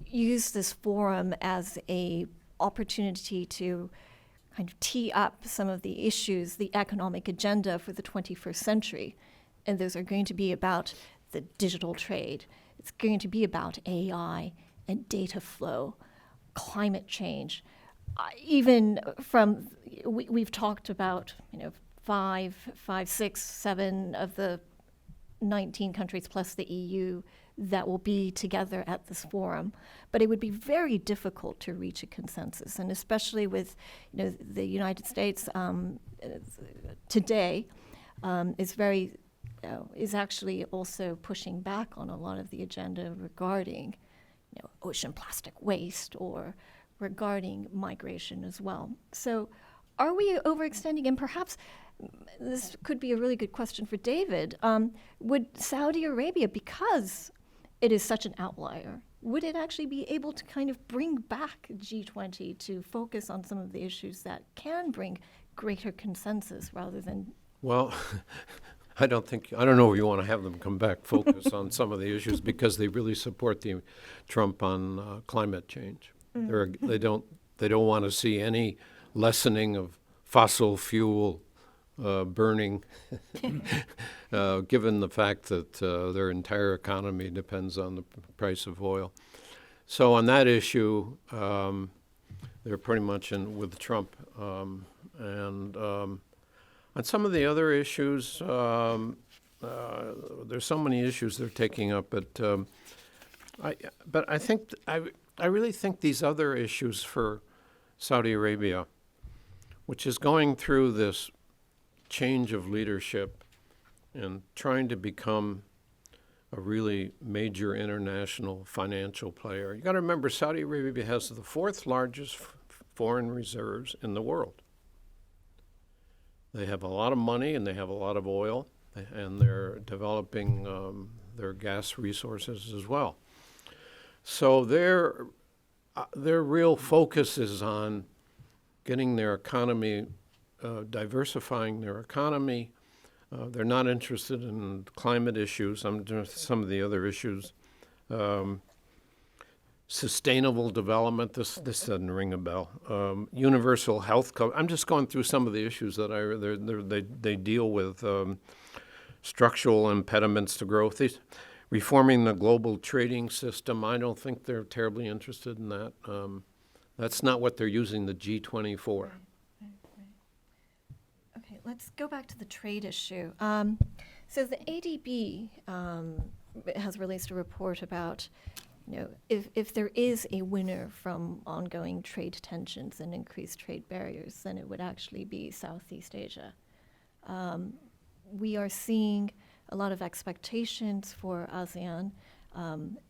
use this forum as an opportunity to kind of tee up some of the issues, the economic agenda for the 21st century, and those are going to be about the digital trade, it's going to be about AI and data flow, climate change. Even from, we've talked about, 5, 6, 7 of the 19 countries plus the EU that will be together at this forum. But it would be very difficult to reach a consensus, and especially with the United States today is actually also pushing back on a lot of the agenda regarding ocean plastic waste or regarding migration as well. So are we overextending? And perhaps this could be a really good question for David. Would Saudi Arabia, because it is such an outlier, would it actually be able to kind of bring back G20 to focus on some of the issues that can bring greater consensus rather than... Well, I don't know if you want to have them come back focus on some of the issues, because they really support the Trump on climate change. Mm-hmm. They don't want to see any lessening of fossil fuel burning, given the fact that their entire economy depends on the price of oil. So on that issue, they're pretty much in with Trump. And on some of the other issues, there's so many issues they're taking up. But I really think these other issues for Saudi Arabia, which is going through this change of leadership and trying to become a really major international financial player. You got to remember, Saudi Arabia has the fourth largest foreign reserves in the world. They have a lot of money and they have a lot of oil, and they're developing their gas resources as well. So their real focus is on getting their economy, diversifying their economy. They're not interested in climate issues, some of the other issues. sustainable development. This doesn't ring a bell. Universal health coverage. I'm just going through some of the issues that they deal with. Structural impediments to growth. Reforming the global trading system. I don't think they're terribly interested in that. That's not what they're using the G20 for. Right. Okay, let's go back to the trade issue. So the ADB has released a report about, if there is a winner from ongoing trade tensions and increased trade barriers, then it would actually be Southeast Asia. We are seeing a lot of expectations for ASEAN.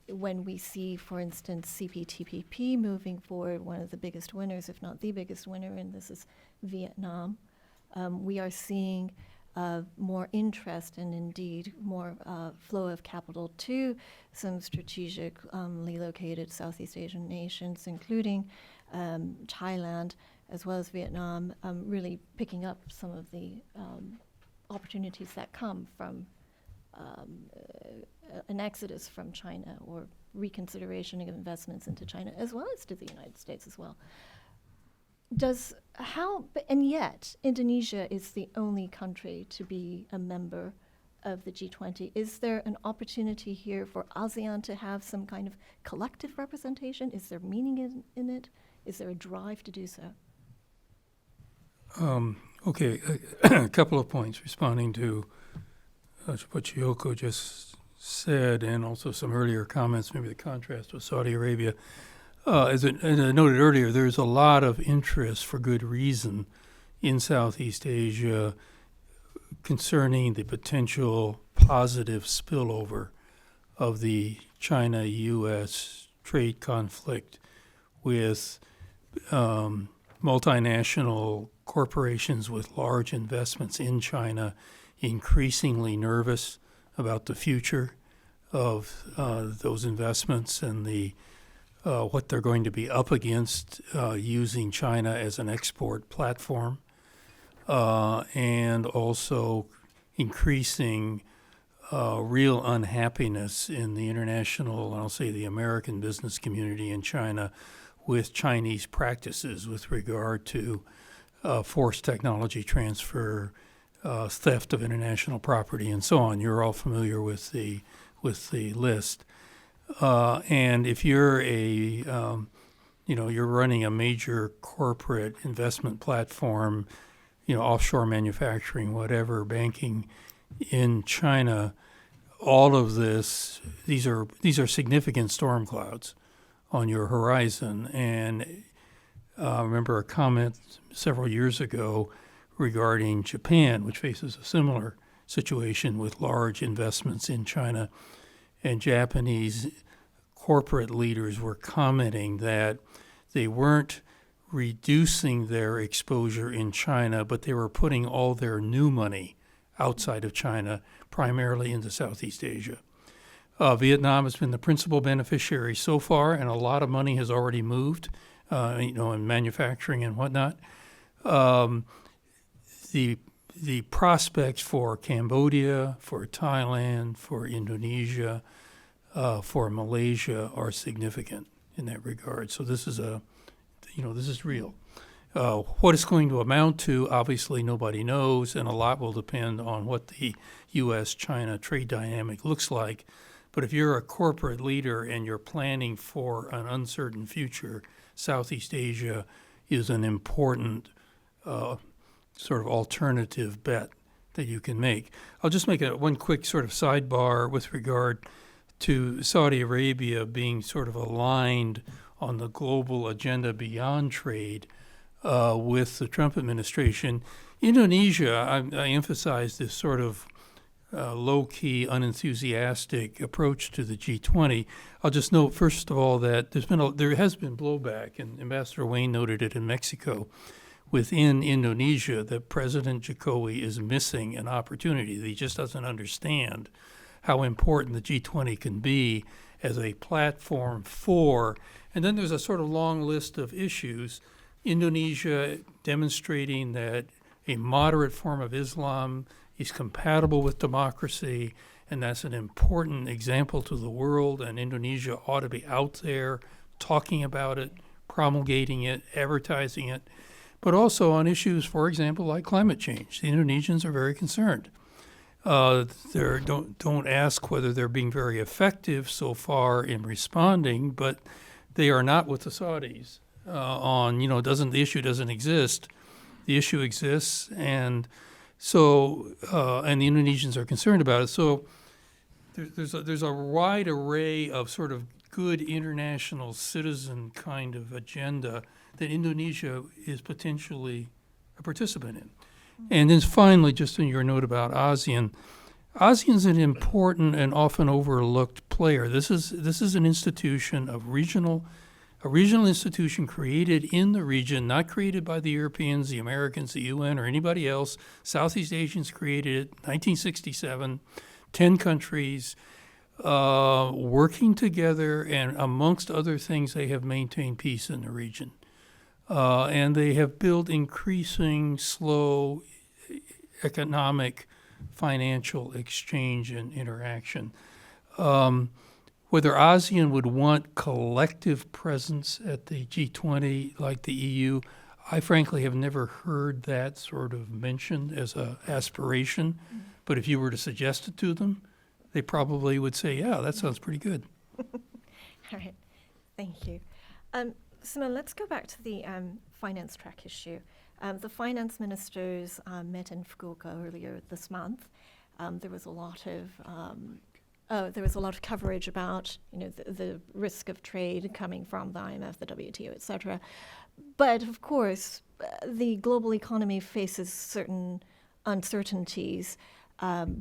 When we see, for instance, CPTPP moving forward, one of the biggest winners, if not the biggest winner, and this is Vietnam, we are seeing more interest and indeed more flow of capital to some strategically located Southeast Asian nations, including Thailand as well as Vietnam, really picking up some of the opportunities that come from an exodus from China or reconsideration of investments into China, as well as to the United States as well. And yet Indonesia is the only country to be a member of the G20. Is there an opportunity here for ASEAN to have some kind of collective representation? Is there meaning in it? Is there a drive to do so? Okay, a couple of points responding to what Chiyoko just said, and also some earlier comments, maybe the contrast with Saudi Arabia. As I noted earlier, there's a lot of interest, for good reason, in Southeast Asia concerning the potential positive spillover of the China-U.S. trade conflict with multinational corporations with large investments in China increasingly nervous about the future of those investments and the what they're going to be up against using China as an export platform, and also increasing real unhappiness in the international, and I'll say the American business community in China, with Chinese practices with regard to forced technology transfer, theft of international property, and so on. You're all familiar with the list. And if you're you're running a major corporate investment platform, offshore manufacturing, whatever, banking in China, all of these are significant storm clouds on your horizon. And I remember a comment several years ago regarding Japan, which faces a similar situation with large investments in China. And Japanese corporate leaders were commenting that they weren't reducing their exposure in China, but they were putting all their new money outside of China, primarily into Southeast Asia. Vietnam has been the principal beneficiary so far, and a lot of money has already moved, in manufacturing and whatnot. The prospects for Cambodia, for Thailand, for Indonesia, for Malaysia are significant in that regard. So this is this is real. What it's going to amount to, obviously nobody knows, and a lot will depend on what the U.S.-China trade dynamic looks like. But if you're a corporate leader and you're planning for an uncertain future, Southeast Asia is an important sort of alternative bet that you can make. I'll just make one quick sort of sidebar with regard to Saudi Arabia being sort of aligned on the global agenda beyond trade with the Trump administration. Indonesia, I emphasize this sort of low-key, unenthusiastic approach to the G20. I'll just note, first of all, that there has been blowback, and Ambassador Wayne noted it in Mexico, within Indonesia, that President Jokowi is missing an opportunity. That he just doesn't understand how important the G20 can be as a platform for, and then there's a sort of long list of issues. Indonesia demonstrating that a moderate form of Islam is compatible with democracy, and that's an important example to the world, and Indonesia ought to be out there talking about it, promulgating it, advertising it, but also on issues, for example, like climate change. The Indonesians are very concerned. Don't ask whether they're being very effective so far in responding, but they are not with the Saudis on, the issue doesn't exist. The issue exists, and so, and the Indonesians are concerned about it. So there's a wide array of sort of good international citizen kind of agenda that Indonesia is potentially a participant in. And then finally, just on your note about ASEAN, ASEAN's an important and often overlooked player. This is an institution of a regional institution created in the region, not created by the Europeans, the Americans, the UN, or anybody else. Southeast Asians created it, 1967, 10 countries working together, and amongst other things, they have maintained peace in the region. And they have built increasing slow economic, financial exchange and interaction. Whether ASEAN would want collective presence at the G20 like the EU, I frankly have never heard that sort of mentioned as an aspiration. But if you were to suggest it to them, they probably would say, yeah, that sounds pretty good. All right, thank you. Simone, let's go back to the finance track issue. The finance ministers met in Fukuoka earlier this month. There was a lot of coverage about the risk of trade coming from the IMF, the WTO, etc. But of course, the global economy faces certain uncertainties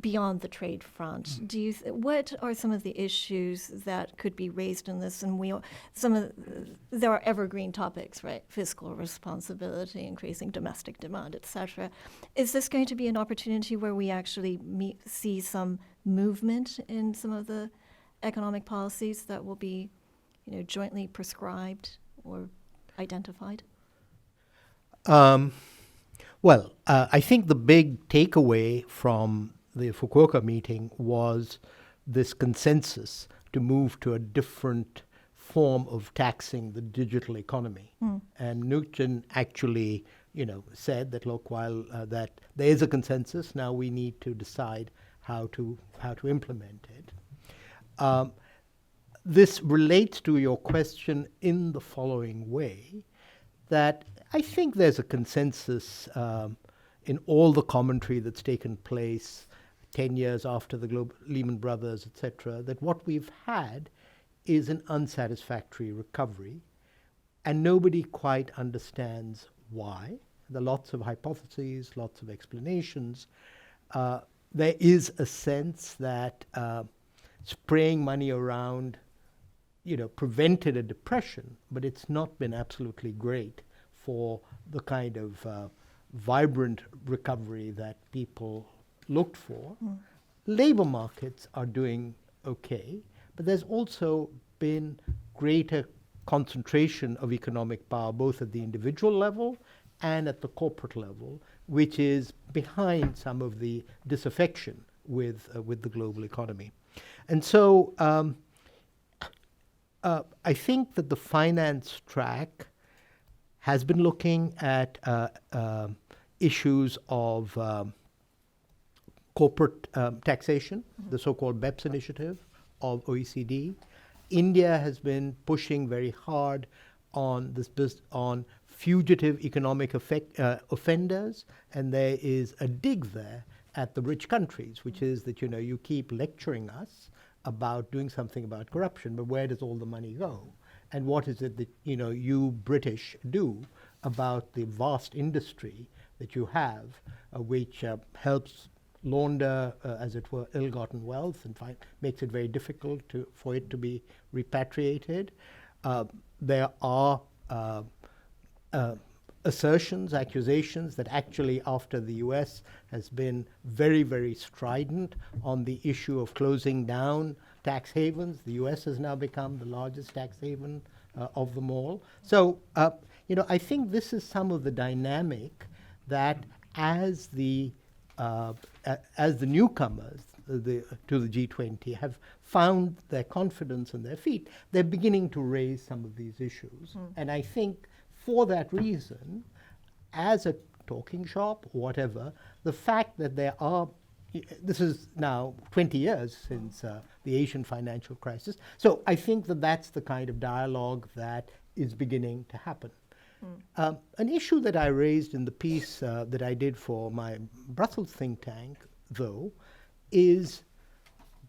beyond the trade front. What are some of the issues that could be raised in this? And there are evergreen topics, right? Fiscal responsibility, increasing domestic demand, etc. Is this going to be an opportunity where we actually see some movement in some of the economic policies that will be, jointly prescribed or identified? Well, I think the big takeaway from the Fukuoka meeting was this consensus to move to a different form of taxing the digital economy. And Nugent actually, said that, look, while that there is a consensus, now we need to decide how to implement it. This relates to your question in the following way, that I think there's a consensus in all the commentary that's taken place 10 years after the Lehman Brothers, etc., that what we've had is an unsatisfactory recovery, and nobody quite understands why. There are lots of hypotheses, lots of explanations. There is a sense that spraying money around, prevented a depression, but it's not been absolutely great for the kind of vibrant recovery that people looked for. Labor markets are doing okay, but there's also been greater concentration of economic power, both at the individual level and at the corporate level, which is behind some of the disaffection with the global economy. And so I think that the finance track has been looking at issues of corporate taxation, the so-called BEPS initiative of OECD. India has been pushing very hard on on fugitive economic offenders, and there is a dig there at the rich countries, which is that you keep lecturing us about doing something about corruption, but where does all the money go? And what is it that you British do about the vast industry that you have, which helps launder, as it were, ill-gotten wealth and makes it very difficult for it to be repatriated. There are assertions, accusations that actually after the US has been very, very strident on the issue of closing down tax havens, the US has now become the largest tax haven of them all. So, I think this is some of the dynamic that as the newcomers, to the G20 have found their confidence and their feet, they're beginning to raise some of these issues. And I think for that reason, as a talking shop or whatever, the fact that there are, this is now 20 years since the Asian financial crisis, so I think that that's the kind of dialogue that is beginning to happen. An issue that I raised in the piece that I did for my Brussels think tank, though, is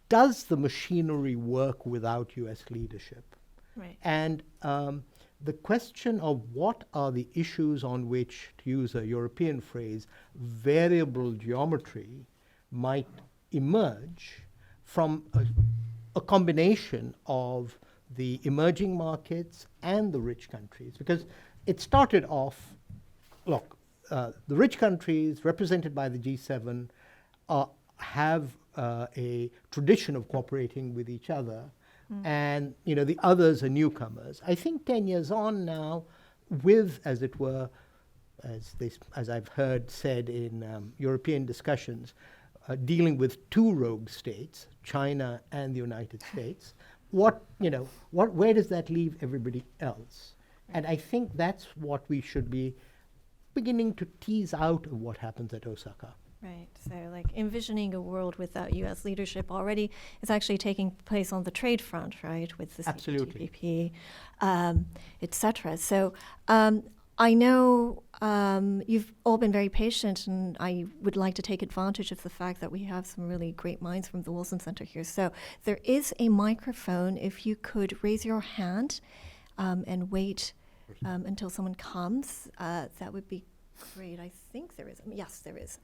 does the machinery work without US leadership? Right. And the question of what are the issues on which, to use a European phrase, variable geometry might emerge from a combination of the emerging markets and the rich countries. Because it started off, look, the rich countries represented by the G7 have a tradition of cooperating with each other, and the others are newcomers. I think 10 years on now, with, as it were, as I've heard said in European discussions, dealing with two rogue states, China and the United States, where does that leave everybody else? And I think that's what we should be beginning to tease out of what happens at Osaka. Right. So, like, envisioning a world without U.S. leadership already is actually taking place on the trade front, right? With the Absolutely. CPTPP, et cetera. So, I know you've all been very patient, and I would like to take advantage of the fact that we have some really great minds from the Wilson Center here. So, there is a microphone. If you could raise your hand and wait until someone comes, that would be great. I think there is. Yes, there is.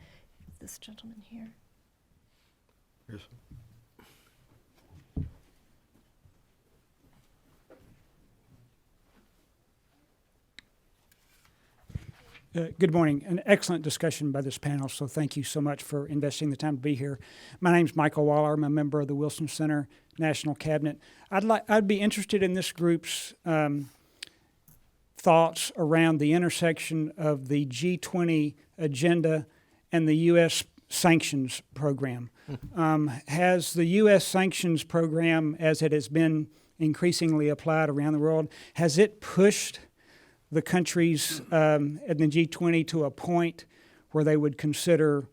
This gentleman here. Yes. Good morning. An excellent discussion by this panel, so thank you so much for investing the time to be here. My name's Michael Waller. I'm a member of the Wilson Center National Cabinet. I'd be interested in this group's thoughts around the intersection of the G20 agenda and the U.S. sanctions program. Has the U.S. sanctions program, as it has been increasingly applied around the world, has it pushed the countries in the G20 to a point where they would consider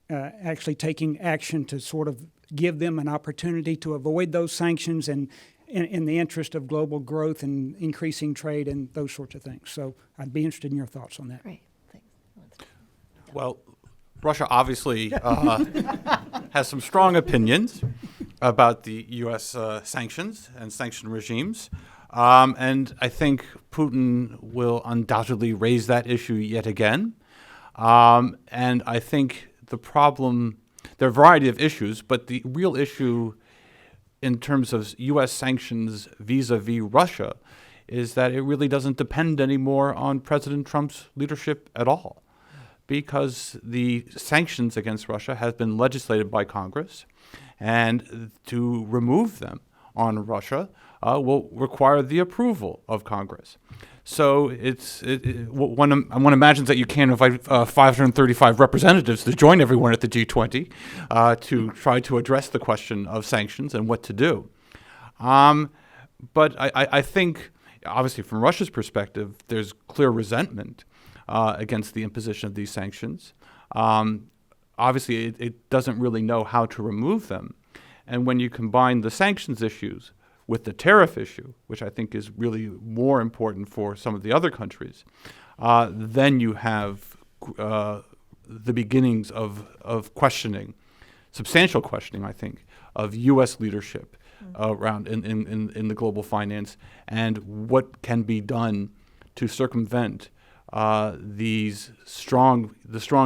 actually taking action to sort of give them an opportunity to avoid those sanctions and in the interest of global growth and increasing trade and those sorts of things? So I'd be interested in your thoughts on that. Great. Thanks. Well, Russia obviously has some strong opinions about the U.S. Sanctions and sanction regimes. And I think Putin will undoubtedly raise that issue yet again. And I think the problem, there are a variety of issues, but the real issue in terms of U.S. sanctions vis-a-vis Russia is that it really doesn't depend anymore on President Trump's leadership at all, because the sanctions against Russia have been legislated by Congress, and to remove them on Russia will require the approval of Congress. So one imagines that you can't invite 535 representatives to join everyone at the G20 to try to address the question of sanctions and what to do. But I think, obviously from Russia's perspective, there's clear resentment against the imposition of these sanctions. Obviously, it doesn't really know how to remove them. And when you combine the sanctions issues with the tariff issue, which I think is really more important for some of the other countries, then you have the beginnings of questioning, substantial questioning, I think, of U.S. leadership around in the global finance and what can be done to circumvent the strong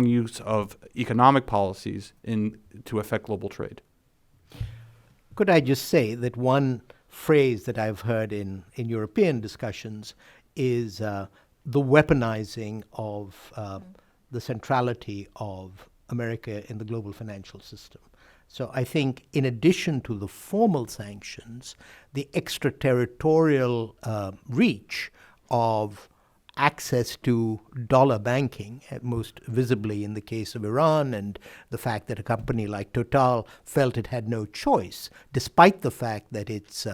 use of economic policies to affect global trade. Could I just say that one phrase that I've heard in European discussions is the weaponizing of the centrality of America in the global financial system. So I think in addition to the formal sanctions, the extraterritorial reach of access to dollar banking, most visibly in the case of Iran, and the fact that a company like Total felt it had no choice, despite the fact that its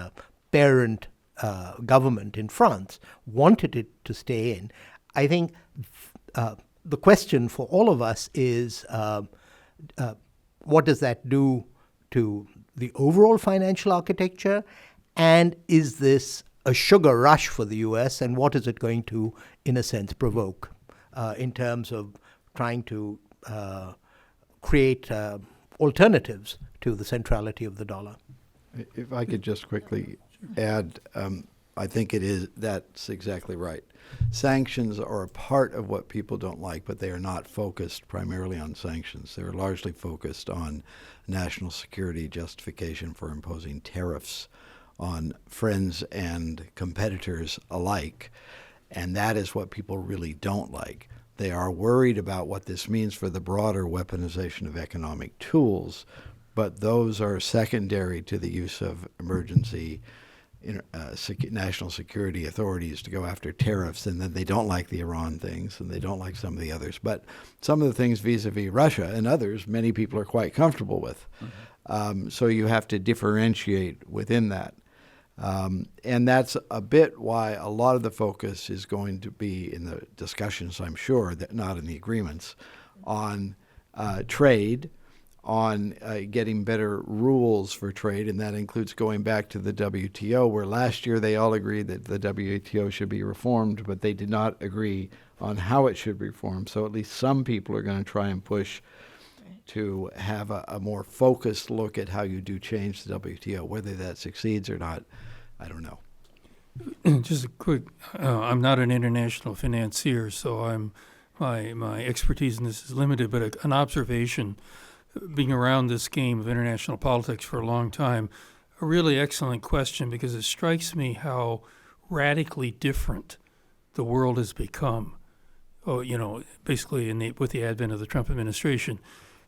parent government in France wanted it to stay in. I think the question for all of us is what does that do to the overall financial architecture, and is this a sugar rush for the US, and what is it going to, in a sense, provoke in terms of trying to create alternatives to the centrality of the dollar? If I could just quickly add, I think that's exactly right. Sanctions are a part of what people don't like, but they are not focused primarily on sanctions. They're largely focused on national security justification for imposing tariffs on friends and competitors alike. And that is what people really don't like. They are worried about what this means for the broader weaponization of economic tools, but those are secondary to the use of emergency national security authorities to go after tariffs. And then they don't like the Iran things, and they don't like some of the others. But some of the things vis-a-vis Russia and others, many people are quite comfortable with. So you have to differentiate within that. And that's a bit why a lot of the focus is going to be in the discussions, I'm sure, that not in the agreements, on trade, on getting better rules for trade, and that includes going back to the WTO, where last year they all agreed that the WTO should be reformed, but they did not agree on how it should be reformed. So at least some people are going to try and push to have a more focused look at how you do change the WTO. Whether that succeeds or not, I don't know. Just a quick, I'm not an international financier, so my expertise in this is limited, but an observation, being around this game of international politics for a long time, a really excellent question, because it strikes me how radically different the world has become, basically with the advent of the Trump administration.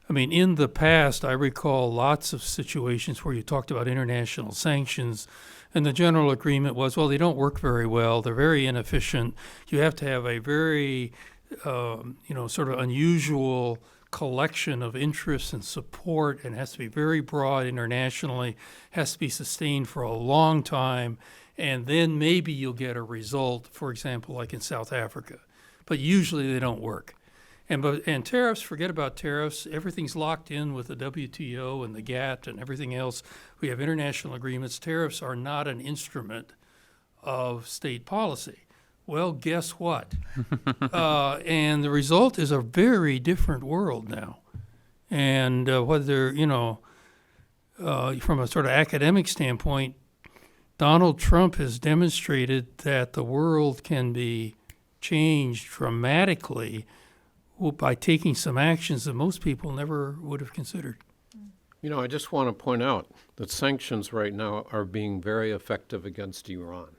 I mean, in the past, I recall lots of situations where you talked about international sanctions, and the general agreement was, well, they don't work very well, they're very inefficient, you have to have a very, sort of unusual collection of interests and support, and it has to be very broad internationally, has to be sustained for a long time, and then maybe you'll get a result, for example, like in South Africa. But usually they don't work. And tariffs, forget about tariffs. Everything's locked in with the WTO and the GATT and everything else. We have international agreements. Tariffs are not an instrument of state policy. Well, guess what? And the result is a very different world now. And whether, from a sort of academic standpoint, Donald Trump has demonstrated that the world can be changed dramatically by taking some actions that most people never would have considered. I just want to point out that sanctions right now are being very effective against Iran.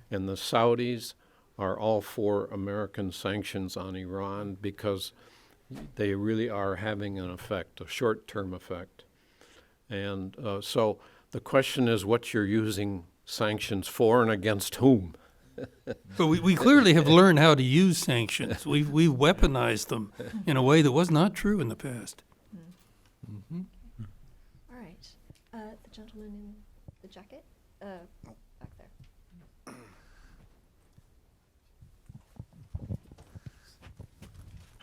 And the Saudis are all for American sanctions on Iran because they really are having an effect, a short-term effect. And so the question is what you're using sanctions for and against whom. But we clearly have learned how to use sanctions. We've weaponized them in a way that was not true in the past. Mm-hmm. All right. The gentleman in the jacket, back there.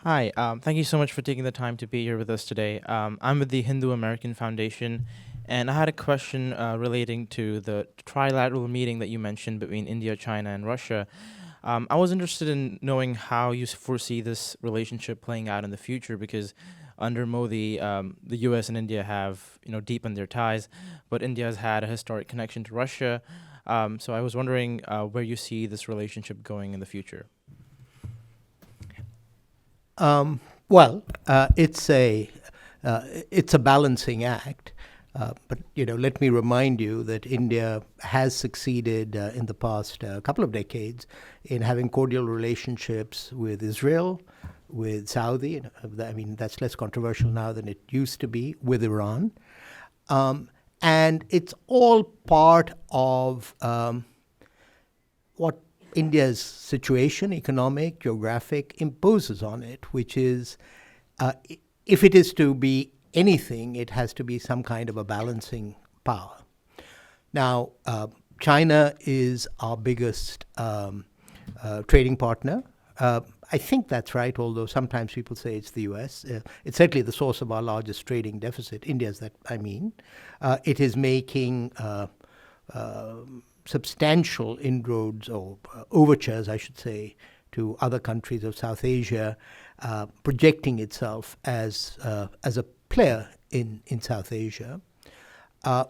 Hi, thank you so much for taking the time to be here with us today. I'm with the Hindu American Foundation, and I had a question relating to the trilateral meeting that you mentioned between India, China, and Russia. I was interested in knowing how you foresee this relationship playing out in the future, because under Modi, the U.S. and India have deepened their ties, but India has had a historic connection to Russia. So I was wondering where you see this relationship going in the future. It's a balancing act. But let me remind you that India has succeeded in the past couple of decades in having cordial relationships with Israel, with Saudi. I mean, that's less controversial now than it used to be, with Iran. And it's all part of what India's situation, economic, geographic, imposes on it, which is, if it is to be anything, it has to be some kind of a balancing power. Now, China is our biggest trading partner. I think that's right, although sometimes people say it's the US. It's certainly the source of our largest trading deficit. India's that, I mean. It is making substantial inroads, or overtures, I should say, to other countries of South Asia, projecting itself as a player in South Asia.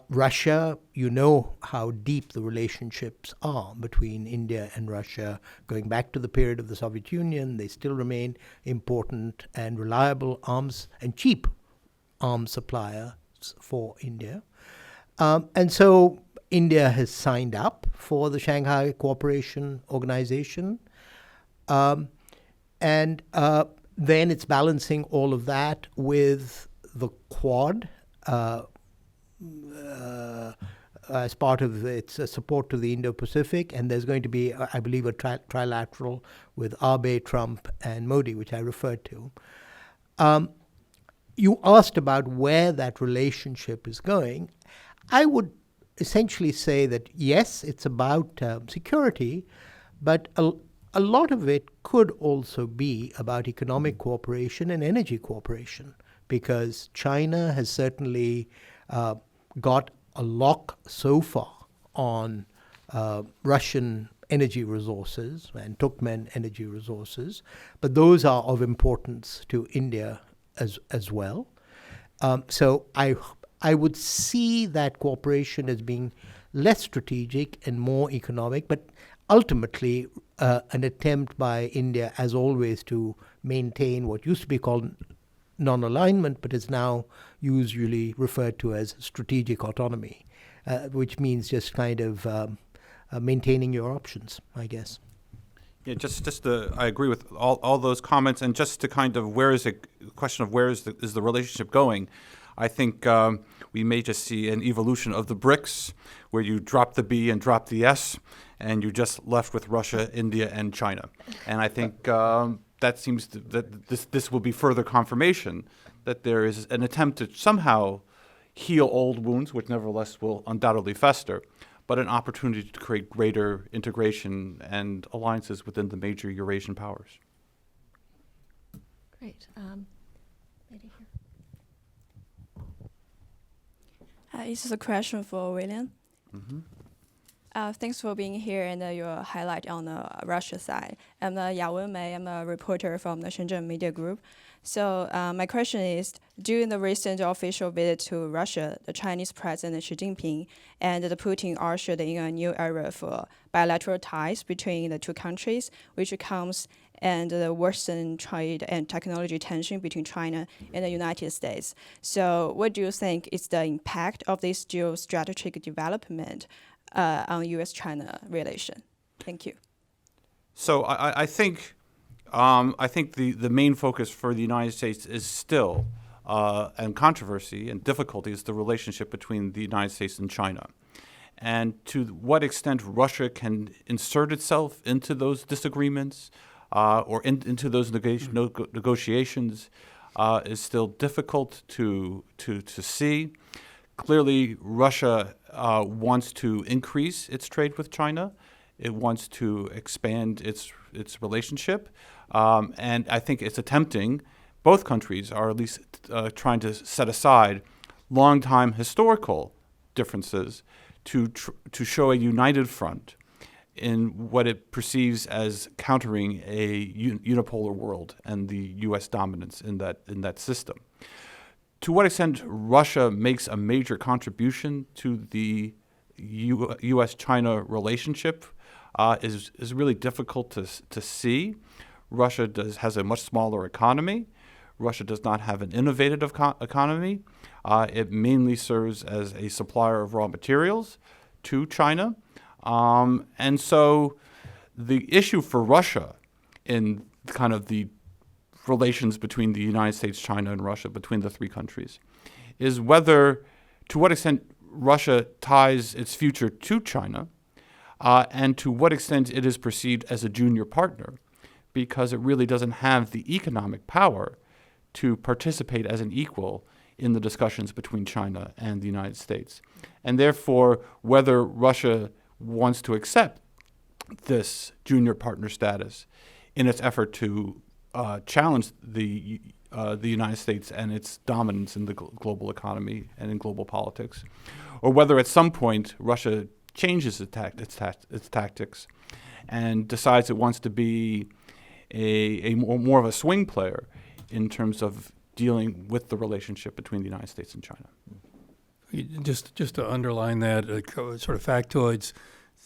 Russia, you know how deep the relationships are between India and Russia. Going back to the period of the Soviet Union, they still remain important and reliable arms and cheap arms suppliers for India. And so India has signed up for the Shanghai Cooperation Organization. And then it's balancing all of that with the Quad, as part of its support to the Indo-Pacific, and there's going to be, I believe, a trilateral with Abe, Trump, and Modi, which I referred to. You asked about where that relationship is going. I would essentially say that, yes, it's about security, but a lot of it could also be about economic cooperation and energy cooperation, because China has certainly got a lock so far on Russian energy resources and Turkmen energy resources, but those are of importance to India as well. So I would see that cooperation as being less strategic and more economic, but ultimately an attempt by India, as always, to maintain what used to be called non-alignment, but is now usually referred to as strategic autonomy, which means just kind of maintaining your options, I guess. Yeah, I agree with all those comments, and just to kind of where is the relationship going, I think we may just see an evolution of the BRICS, where you drop the B and drop the S, and you're just left with Russia, India, and China. And I think that seems that this will be further confirmation that there is an attempt to somehow heal old wounds, which nevertheless will undoubtedly fester, but an opportunity to create greater integration and alliances within the major Eurasian powers. Great. Lady here. This is a question for William. Mm-hmm. Thanks for being here and your highlight on the Russia side. I'm Ya Wenmei. I'm a reporter from the Shenzhen Media Group. So my question is, during the recent official visit to Russia, the Chinese President Xi Jinping and the Putin ushered in a new era for bilateral ties between the two countries, which comes and the worsened trade and technology tension between China and the United States. So what do you think is the impact of this geostrategic development on U.S.-China relation? Thank you. So I think the main focus for the United States is still, and controversy and difficulty, is the relationship between the United States and China. And to what extent Russia can insert itself into those disagreements or into those negotiations is still difficult to see. Clearly, Russia wants to increase its trade with China. It wants to expand its relationship. And I think it's attempting, both countries are at least trying to set aside long-time historical differences to show a united front in what it perceives as countering a unipolar world and the U.S. dominance in that system. To what extent Russia makes a major contribution to the U.S.-China relationship is really difficult to see. Russia has a much smaller economy. Russia does not have an innovative economy. It mainly serves as a supplier of raw materials to China. And so the issue for Russia in kind of the relations between the United States, China, and Russia, between the three countries, is to what extent Russia ties its future to China, and to what extent it is perceived as a junior partner, because it really doesn't have the economic power to participate as an equal in the discussions between China and the United States. And therefore, whether Russia wants to accept this junior partner status in its effort to challenge the United States and its dominance in the global economy and in global politics, or whether at some point Russia changes its tactics and decides it wants to be more of a swing player in terms of dealing with the relationship between the United States and China. Just to underline that, sort of factoids,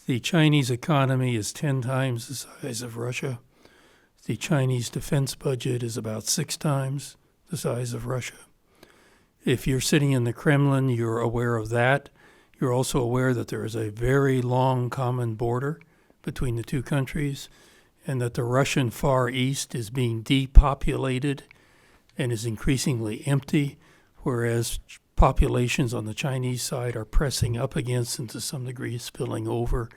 the Chinese economy is 10 times the size of Russia. The Chinese defense budget is about 6 times the size of Russia. If you're sitting in the Kremlin, you're aware of that. You're also aware that there is a very long common border between the two countries, and that the Russian Far East is being depopulated and is increasingly empty, whereas populations on the Chinese side are pressing up against and to some degree spilling over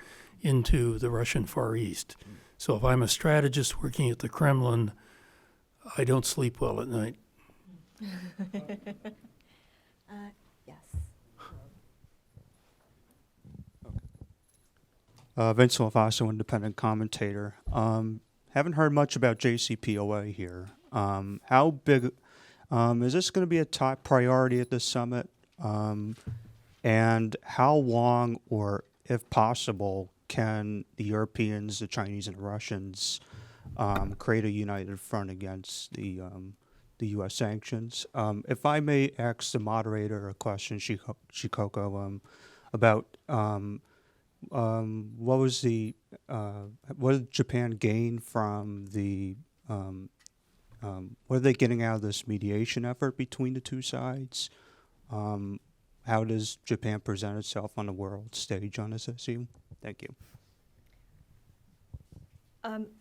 into the Russian Far East. So if I'm a strategist working at the Kremlin, I don't sleep well at night. Yes. Vince Lovasso, independent commentator. Haven't heard much about JCPOA here. How big is this going to be a top priority at the summit? And how long, or if possible, can the Europeans, the Chinese, and the Russians create a united front against the U.S. sanctions? If I may ask the moderator a question, Shikoko, about what did Japan gain from the what are they getting out of this mediation effort between the two sides? How does Japan present itself on the world stage on this issue? Thank you.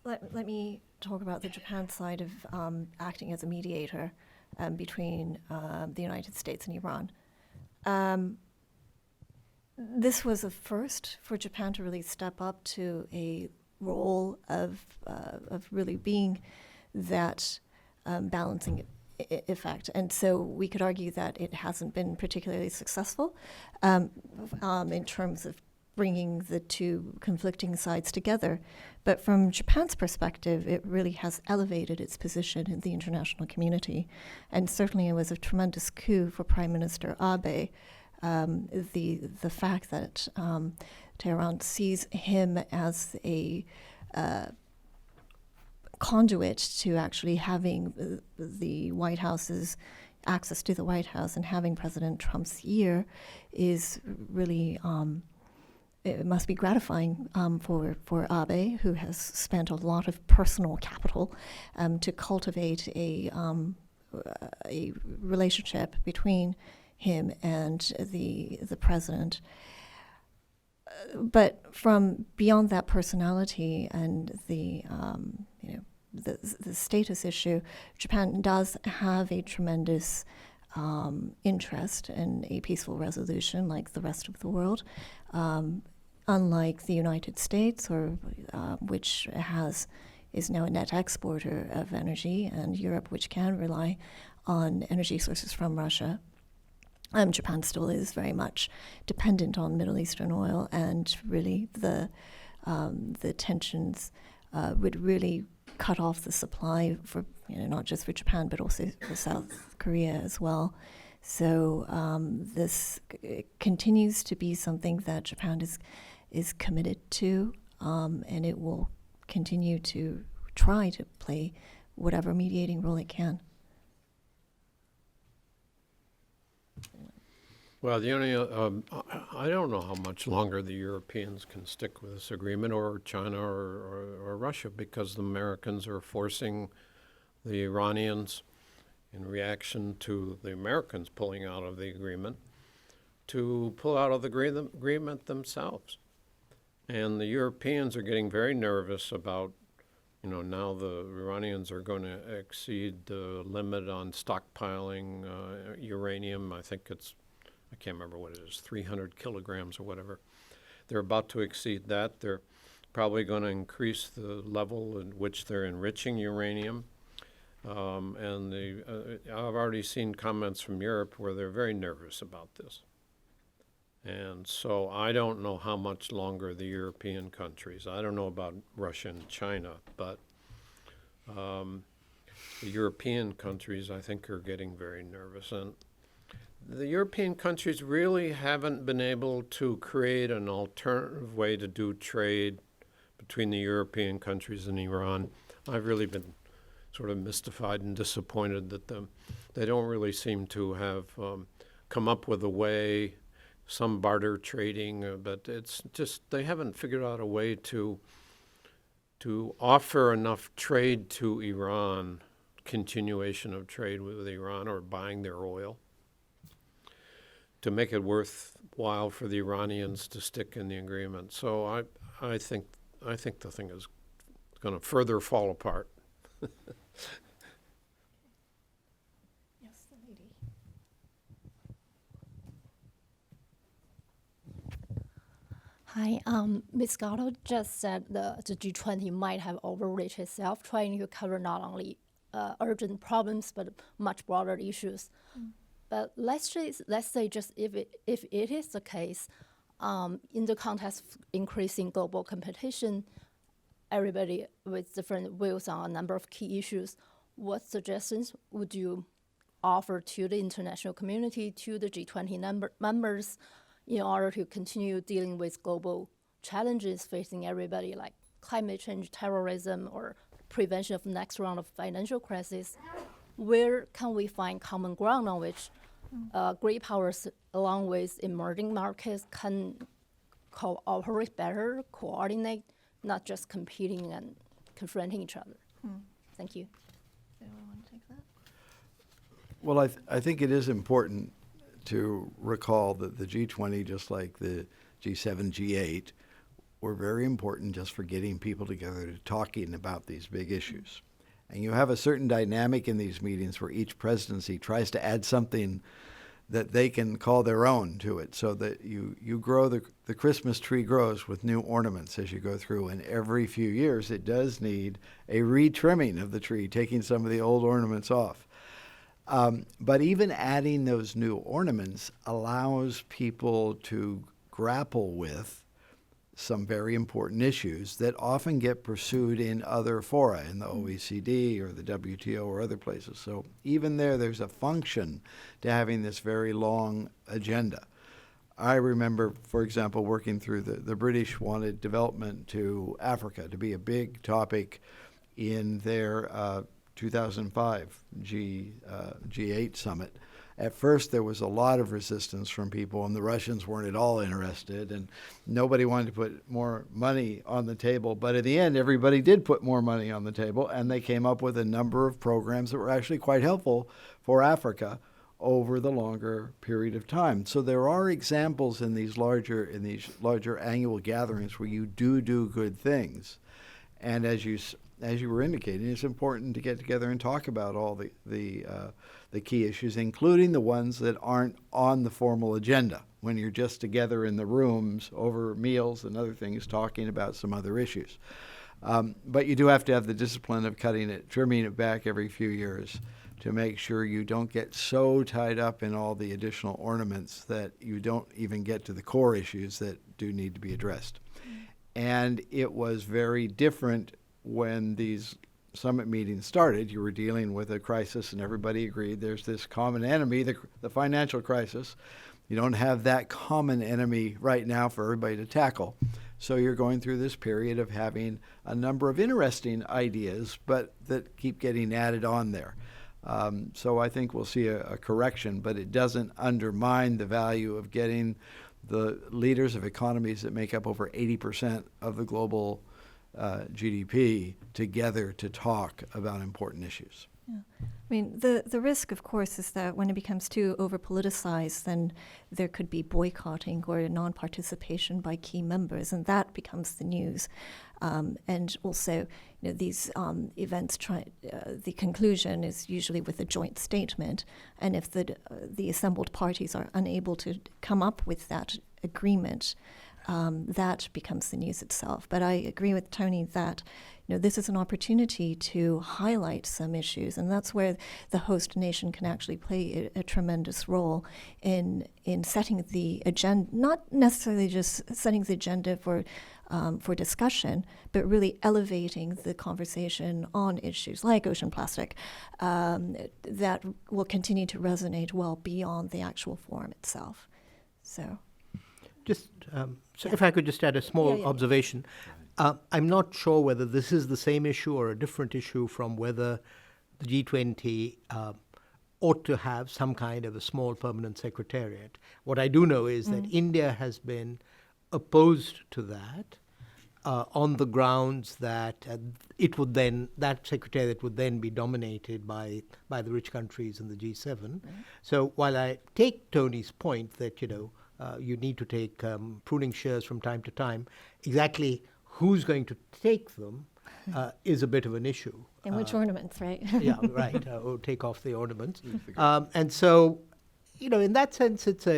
Let me talk about the Japan side of acting as a mediator between the United States and Iran. This was a first for Japan to really step up to a role of really being that balancing effect. And so we could argue that it hasn't been particularly successful in terms of bringing the two conflicting sides together. But from Japan's perspective, it really has elevated its position in the international community. And certainly it was a tremendous coup for Prime Minister Abe. The fact that Tehran sees him as a conduit to actually having the White House's access to the White House and having President Trump's ear is really it must be gratifying for Abe, who has spent a lot of personal capital to cultivate a relationship between him and the president. But from beyond that personality and the status issue, Japan does have a tremendous interest in a peaceful resolution, like the rest of the world. Unlike the United States, which is now a net exporter of energy, and Europe, which can rely on energy sources from Russia. Japan still is very much dependent on Middle Eastern oil, and really the tensions would really cut off the supply for not just for Japan but also for South Korea as well. So this continues to be something that Japan is committed to, and it will continue to try to play whatever mediating role it can. Well, the only I don't know how much longer the Europeans can stick with this agreement, or China or Russia, because the Americans are forcing the Iranians, in reaction to the Americans pulling out of the agreement, to pull out of the agreement themselves. And the Europeans are getting very nervous about, now the Iranians are going to exceed the limit on stockpiling uranium. I think I can't remember what it is, 300 kilograms or whatever. they're about to exceed that. They're probably going to increase the level in which they're enriching uranium. I've already seen comments from Europe where they're very nervous about this. And so I don't know how much longer the European countries, I don't know about Russia and China, but the European countries, I think, are getting very nervous. And the European countries really haven't been able to create an alternative way to do trade between the European countries and Iran. I've really been sort of mystified and disappointed that they don't really seem to have come up with a way, some barter trading, but it's just they haven't figured out a way to offer enough trade to Iran, continuation of trade with Iran or buying their oil, to make it worthwhile for the Iranians to stick in the agreement. So I think the thing is going to further fall apart. Yes, the lady. Hi, Ms. Gatto just said the G20 might have overreached itself, trying to cover not only urgent problems but much broader issues. But let's say just if it is the case, in the context of increasing global competition, everybody with different views on a number of key issues, what suggestions would you offer to the international community, to the G20 members, in order to continue dealing with global challenges facing everybody, like climate change, terrorism, or prevention of the next round of financial crisis? Where can we find common ground on which great powers, along with emerging markets, can cooperate better, coordinate, not just competing and confronting each other? Thank you. Anyone want to take that? Well, I think it is important to recall that the G20, just like the G7, G8, were very important just for getting people together to talking about these big issues. And you have a certain dynamic in these meetings where each presidency tries to add something that they can call their own to it, so that you grow, the Christmas tree grows with new ornaments as you go through, and every few years it does need a retrimming of the tree, taking some of the old ornaments off. But even adding those new ornaments allows people to grapple with some very important issues that often get pursued in other fora, in the OECD or the WTO or other places. So even there's a function to having this very long agenda. I remember, for example, working through the British wanted development to Africa to be a big topic in their 2005 G8 summit. At first, there was a lot of resistance from people, and the Russians weren't at all interested, and nobody wanted to put more money on the table. But at the end, everybody did put more money on the table, and they came up with a number of programs that were actually quite helpful for Africa over the longer period of time. So there are examples in these larger annual gatherings where you do good things. And as you were indicating, it's important to get together and talk about all the key issues, including the ones that aren't on the formal agenda, when you're just together in the rooms over meals and other things talking about some other issues. But you do have to have the discipline of trimming it back every few years to make sure you don't get so tied up in all the additional ornaments that you don't even get to the core issues that do need to be addressed. And it was very different when these summit meetings started. You were dealing with a crisis, and everybody agreed there's this common enemy, the financial crisis. You don't have that common enemy right now for everybody to tackle. So you're going through this period of having a number of interesting ideas, but that keep getting added on there. So I think we'll see a correction, but it doesn't undermine the value of getting the leaders of economies that make up over 80% of the global GDP together to talk about important issues. Yeah. I mean, the risk, of course, is that when it becomes too over-politicized, then there could be boycotting or non-participation by key members, and that becomes the news. And also, these events, the conclusion is usually with a joint statement, and if the assembled parties are unable to come up with that agreement, that becomes the news itself. But I agree with Tony that this is an opportunity to highlight some issues, and that's where the host nation can actually play a tremendous role in setting the agenda, not necessarily just setting the agenda for discussion, but really elevating the conversation on issues like ocean plastic that will continue to resonate well beyond the actual forum itself. So, Just if I could just add a small observation. I'm not sure whether this is the same issue or a different issue from whether the G20 ought to have some kind of a small permanent secretariat. What I do know is that India has been opposed to that on the grounds that that secretariat would then be dominated by the rich countries in the G7. So while I take Tony's point that you need to take pruning shears from time to time, exactly who's going to take them is a bit of an issue. And which ornaments, right? Yeah, right. Or take off the ornaments. And so, in that sense, it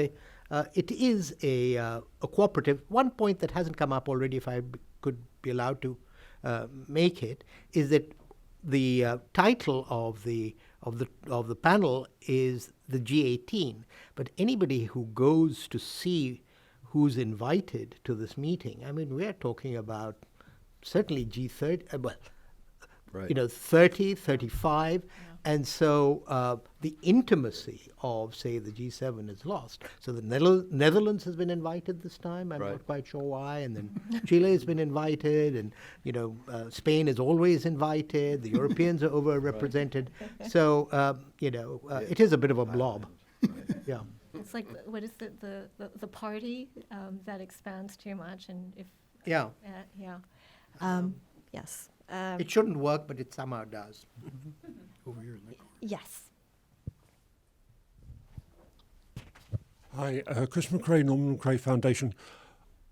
is a cooperative. One point that hasn't come up already, if I could be allowed to make it, is that the title of the panel is the G18. But anybody who goes to see who's invited to this meeting, I mean, we're talking about certainly G30, 30, 35. And so the intimacy of, say, the G7 is lost. So the Netherlands has been invited this time. I'm not quite sure why. And then Chile has been invited. And, Spain is always invited. The Europeans are overrepresented. So, it is a bit of a blob. Yeah. It's like, what is the party that expands too much? And if yes. It shouldn't work, but it somehow does. Over here in the corner. Yes. Hi, Chris McRae, Norman McRae Foundation.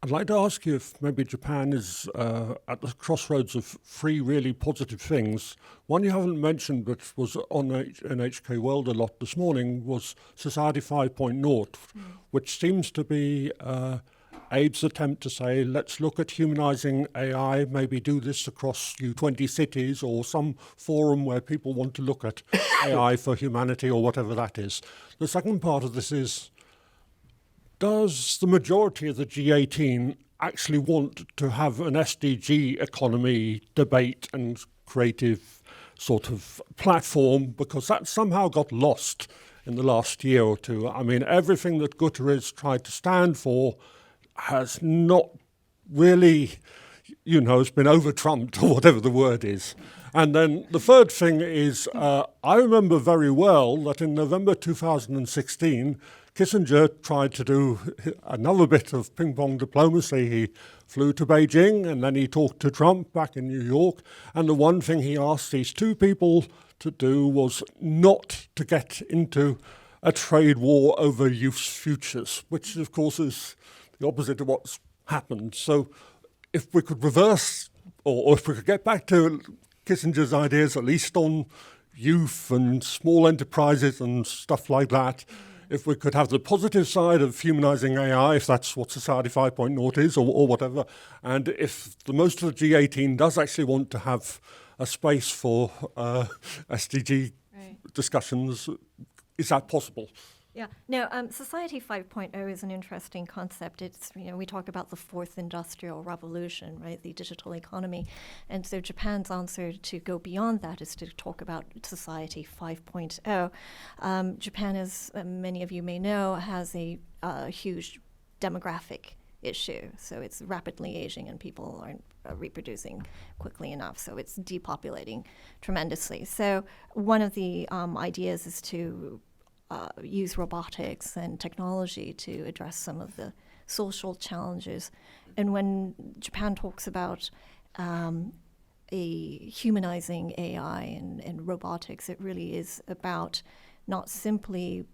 I'd like to ask you if maybe Japan is at the crossroads of three really positive things. One you haven't mentioned, but was on NHK World a lot this morning, was Society 5.0, which seems to be Abe's attempt to say, let's look at humanizing AI, maybe do this across G20 cities or some forum where people want to look at AI for humanity or whatever that is. The second part of this is, does the majority of the G18 actually want to have an SDG economy debate and creative sort of platform? Because that somehow got lost in the last year or two. I mean, everything that Guterres tried to stand for has not really, has been over-trumped or whatever the word is. And then the third thing is, I remember very well that in November 2016, Kissinger tried to do another bit of ping-pong diplomacy. He flew to Beijing and then he talked to Trump back in New York. And the one thing he asked these two people to do was not to get into a trade war over youth's futures, which of course is the opposite of what's happened. So if we could reverse, or if we could get back to Kissinger's ideas, at least on youth and small enterprises and stuff like that, if we could have the positive side of humanizing AI, if that's what Society 5.0 is or whatever, and if the most of the G18 does actually want to have a space for SDG discussions, is that possible? Yeah, no, Society 5.0 is an interesting concept. It's, we talk about the fourth industrial revolution, right, the digital economy. And so Japan's answer to go beyond that is to talk about Society 5.0. Japan, as many of you may know, has a huge demographic issue. So it's rapidly aging and people aren't reproducing quickly enough. So it's depopulating tremendously. So one of the ideas is to use robotics and technology to address some of the social challenges. And when Japan talks about humanizing AI and robotics, it really is about not simply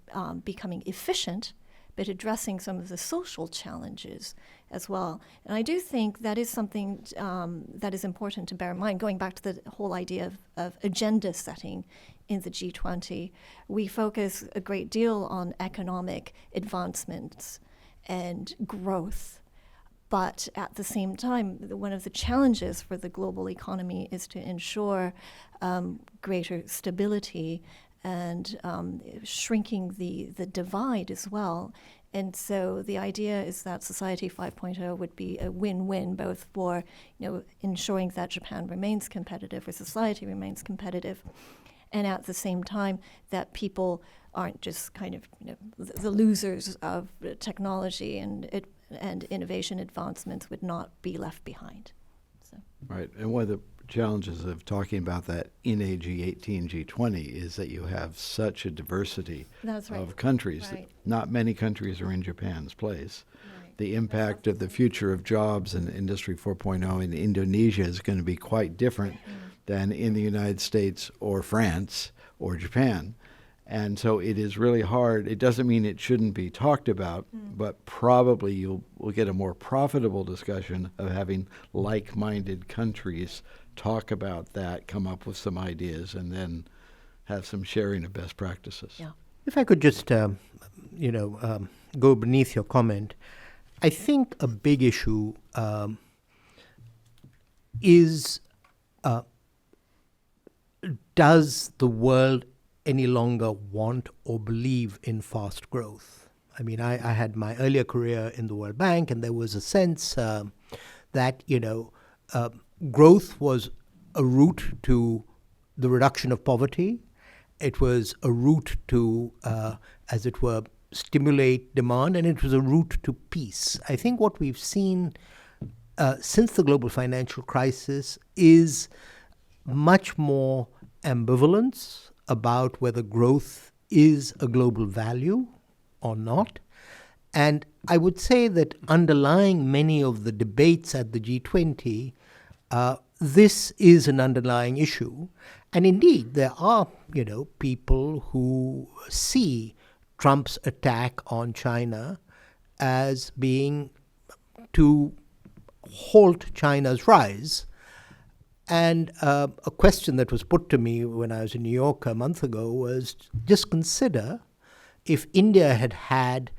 becoming efficient, but addressing some of the social challenges as well. And I do think that is something that is important to bear in mind, going back to the whole idea of agenda setting in the G20. We focus a great deal on economic advancements and growth, But at the same time, one of the challenges for the global economy is to ensure greater stability and shrinking the divide as well. And so the idea is that Society 5.0 would be a win-win, both for ensuring that Japan remains competitive or society remains competitive, and at the same time that people aren't just kind of the losers of technology and innovation advancements would not be left behind. So. Right, and one of the challenges of talking about that in a G18, G20 is that you have such a diversity of countries. Right. Not many countries are in Japan's place. Right. The impact of the future of jobs and Industry 4.0 in Indonesia is going to be quite different than in the United States or France or Japan. And so it is really hard. It doesn't mean it shouldn't be talked about, but probably we'll get a more profitable discussion of having like-minded countries talk about that, come up with some ideas, and then have some sharing of best practices. Yeah. If I could just, go beneath your comment, I think a big issue is does the world any longer want or believe in fast growth? I mean, I had my earlier career in the World Bank, and there was a sense that, growth was a route to the reduction of poverty. It was a route to, as it were, stimulate demand, and it was a route to peace. I think what we've seen since the global financial crisis is much more ambivalence about whether growth is a global value or not. And I would say that underlying many of the debates at the G20, this is an underlying issue. And indeed, there are, people who see Trump's attack on China as being to halt China's rise. And a question that was put to me when I was in New York a month ago was, just consider if India had had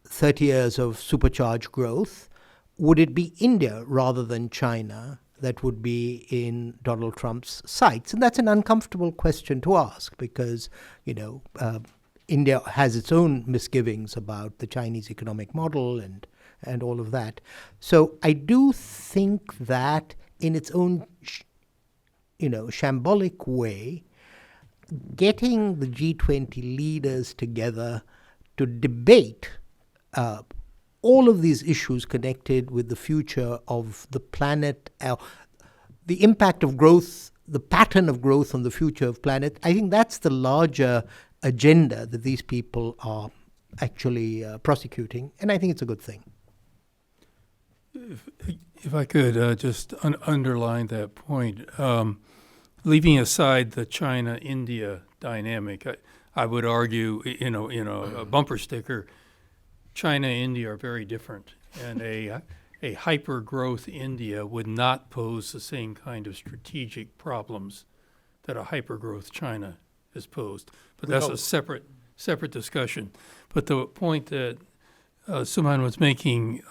30 years of supercharged growth, would it be India rather than China that would be in Donald Trump's sights? And that's an uncomfortable question to ask because, India has its own misgivings about the Chinese economic model and all of that. So I do think that in its own shambolic way, getting the G20 leaders together to debate all of these issues connected with the future of the planet, the impact of growth, the pattern of growth on the future of planet, I think that's the larger agenda that these people are actually prosecuting, and I think it's a good thing. If I could just underline that point, leaving aside the China-India dynamic, I would argue, in a bumper sticker, China and India are very different, and a hyper-growth India would not pose the same kind of strategic problems that a hyper-growth China has posed. But that's a separate discussion. But the point that Suman was making,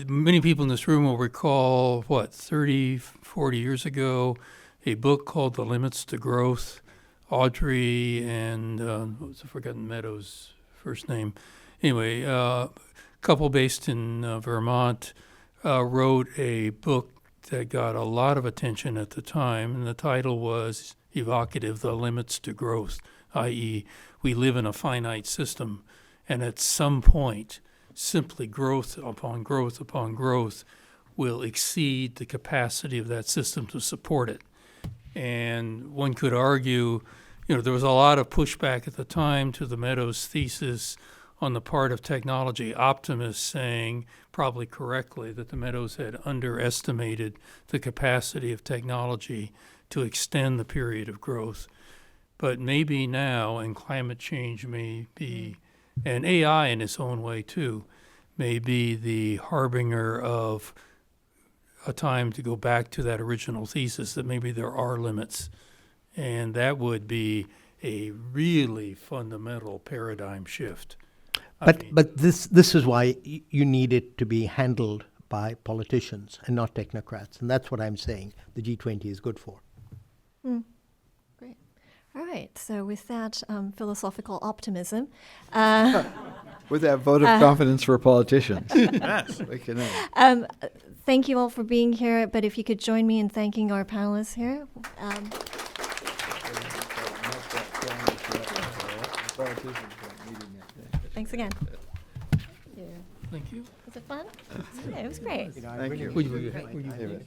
many people in this room will recall, 30, 40 years ago, a book called The Limits to Growth. Audrey and what was the Forgotten Meadows' first name? Anyway, a couple based in Vermont wrote a book that got a lot of attention at the time, and the title was evocative, The Limits to Growth, i.e., we live in a finite system, and at some point, simply growth upon growth upon growth will exceed the capacity of that system to support it. And one could argue, there was a lot of pushback at the time to the Meadows thesis on the part of technology optimists saying, probably correctly, that the Meadows had underestimated the capacity of technology to extend the period of growth. But maybe now, and climate change may be, and AI in its own way too, may be the harbinger of a time to go back to that original thesis that maybe there are limits. And that would be a really fundamental paradigm shift. But this is why you need it to be handled by politicians and not technocrats, and that's what I'm saying the G20 is good for. Great. All right. So with that philosophical optimism, With that vote of confidence for politicians. Yes. We can end. thank you all for being here. But if you could join me in thanking our panelists here. Thanks again. Thank you. Was it fun? Yeah, it was great. Thank you. Would you-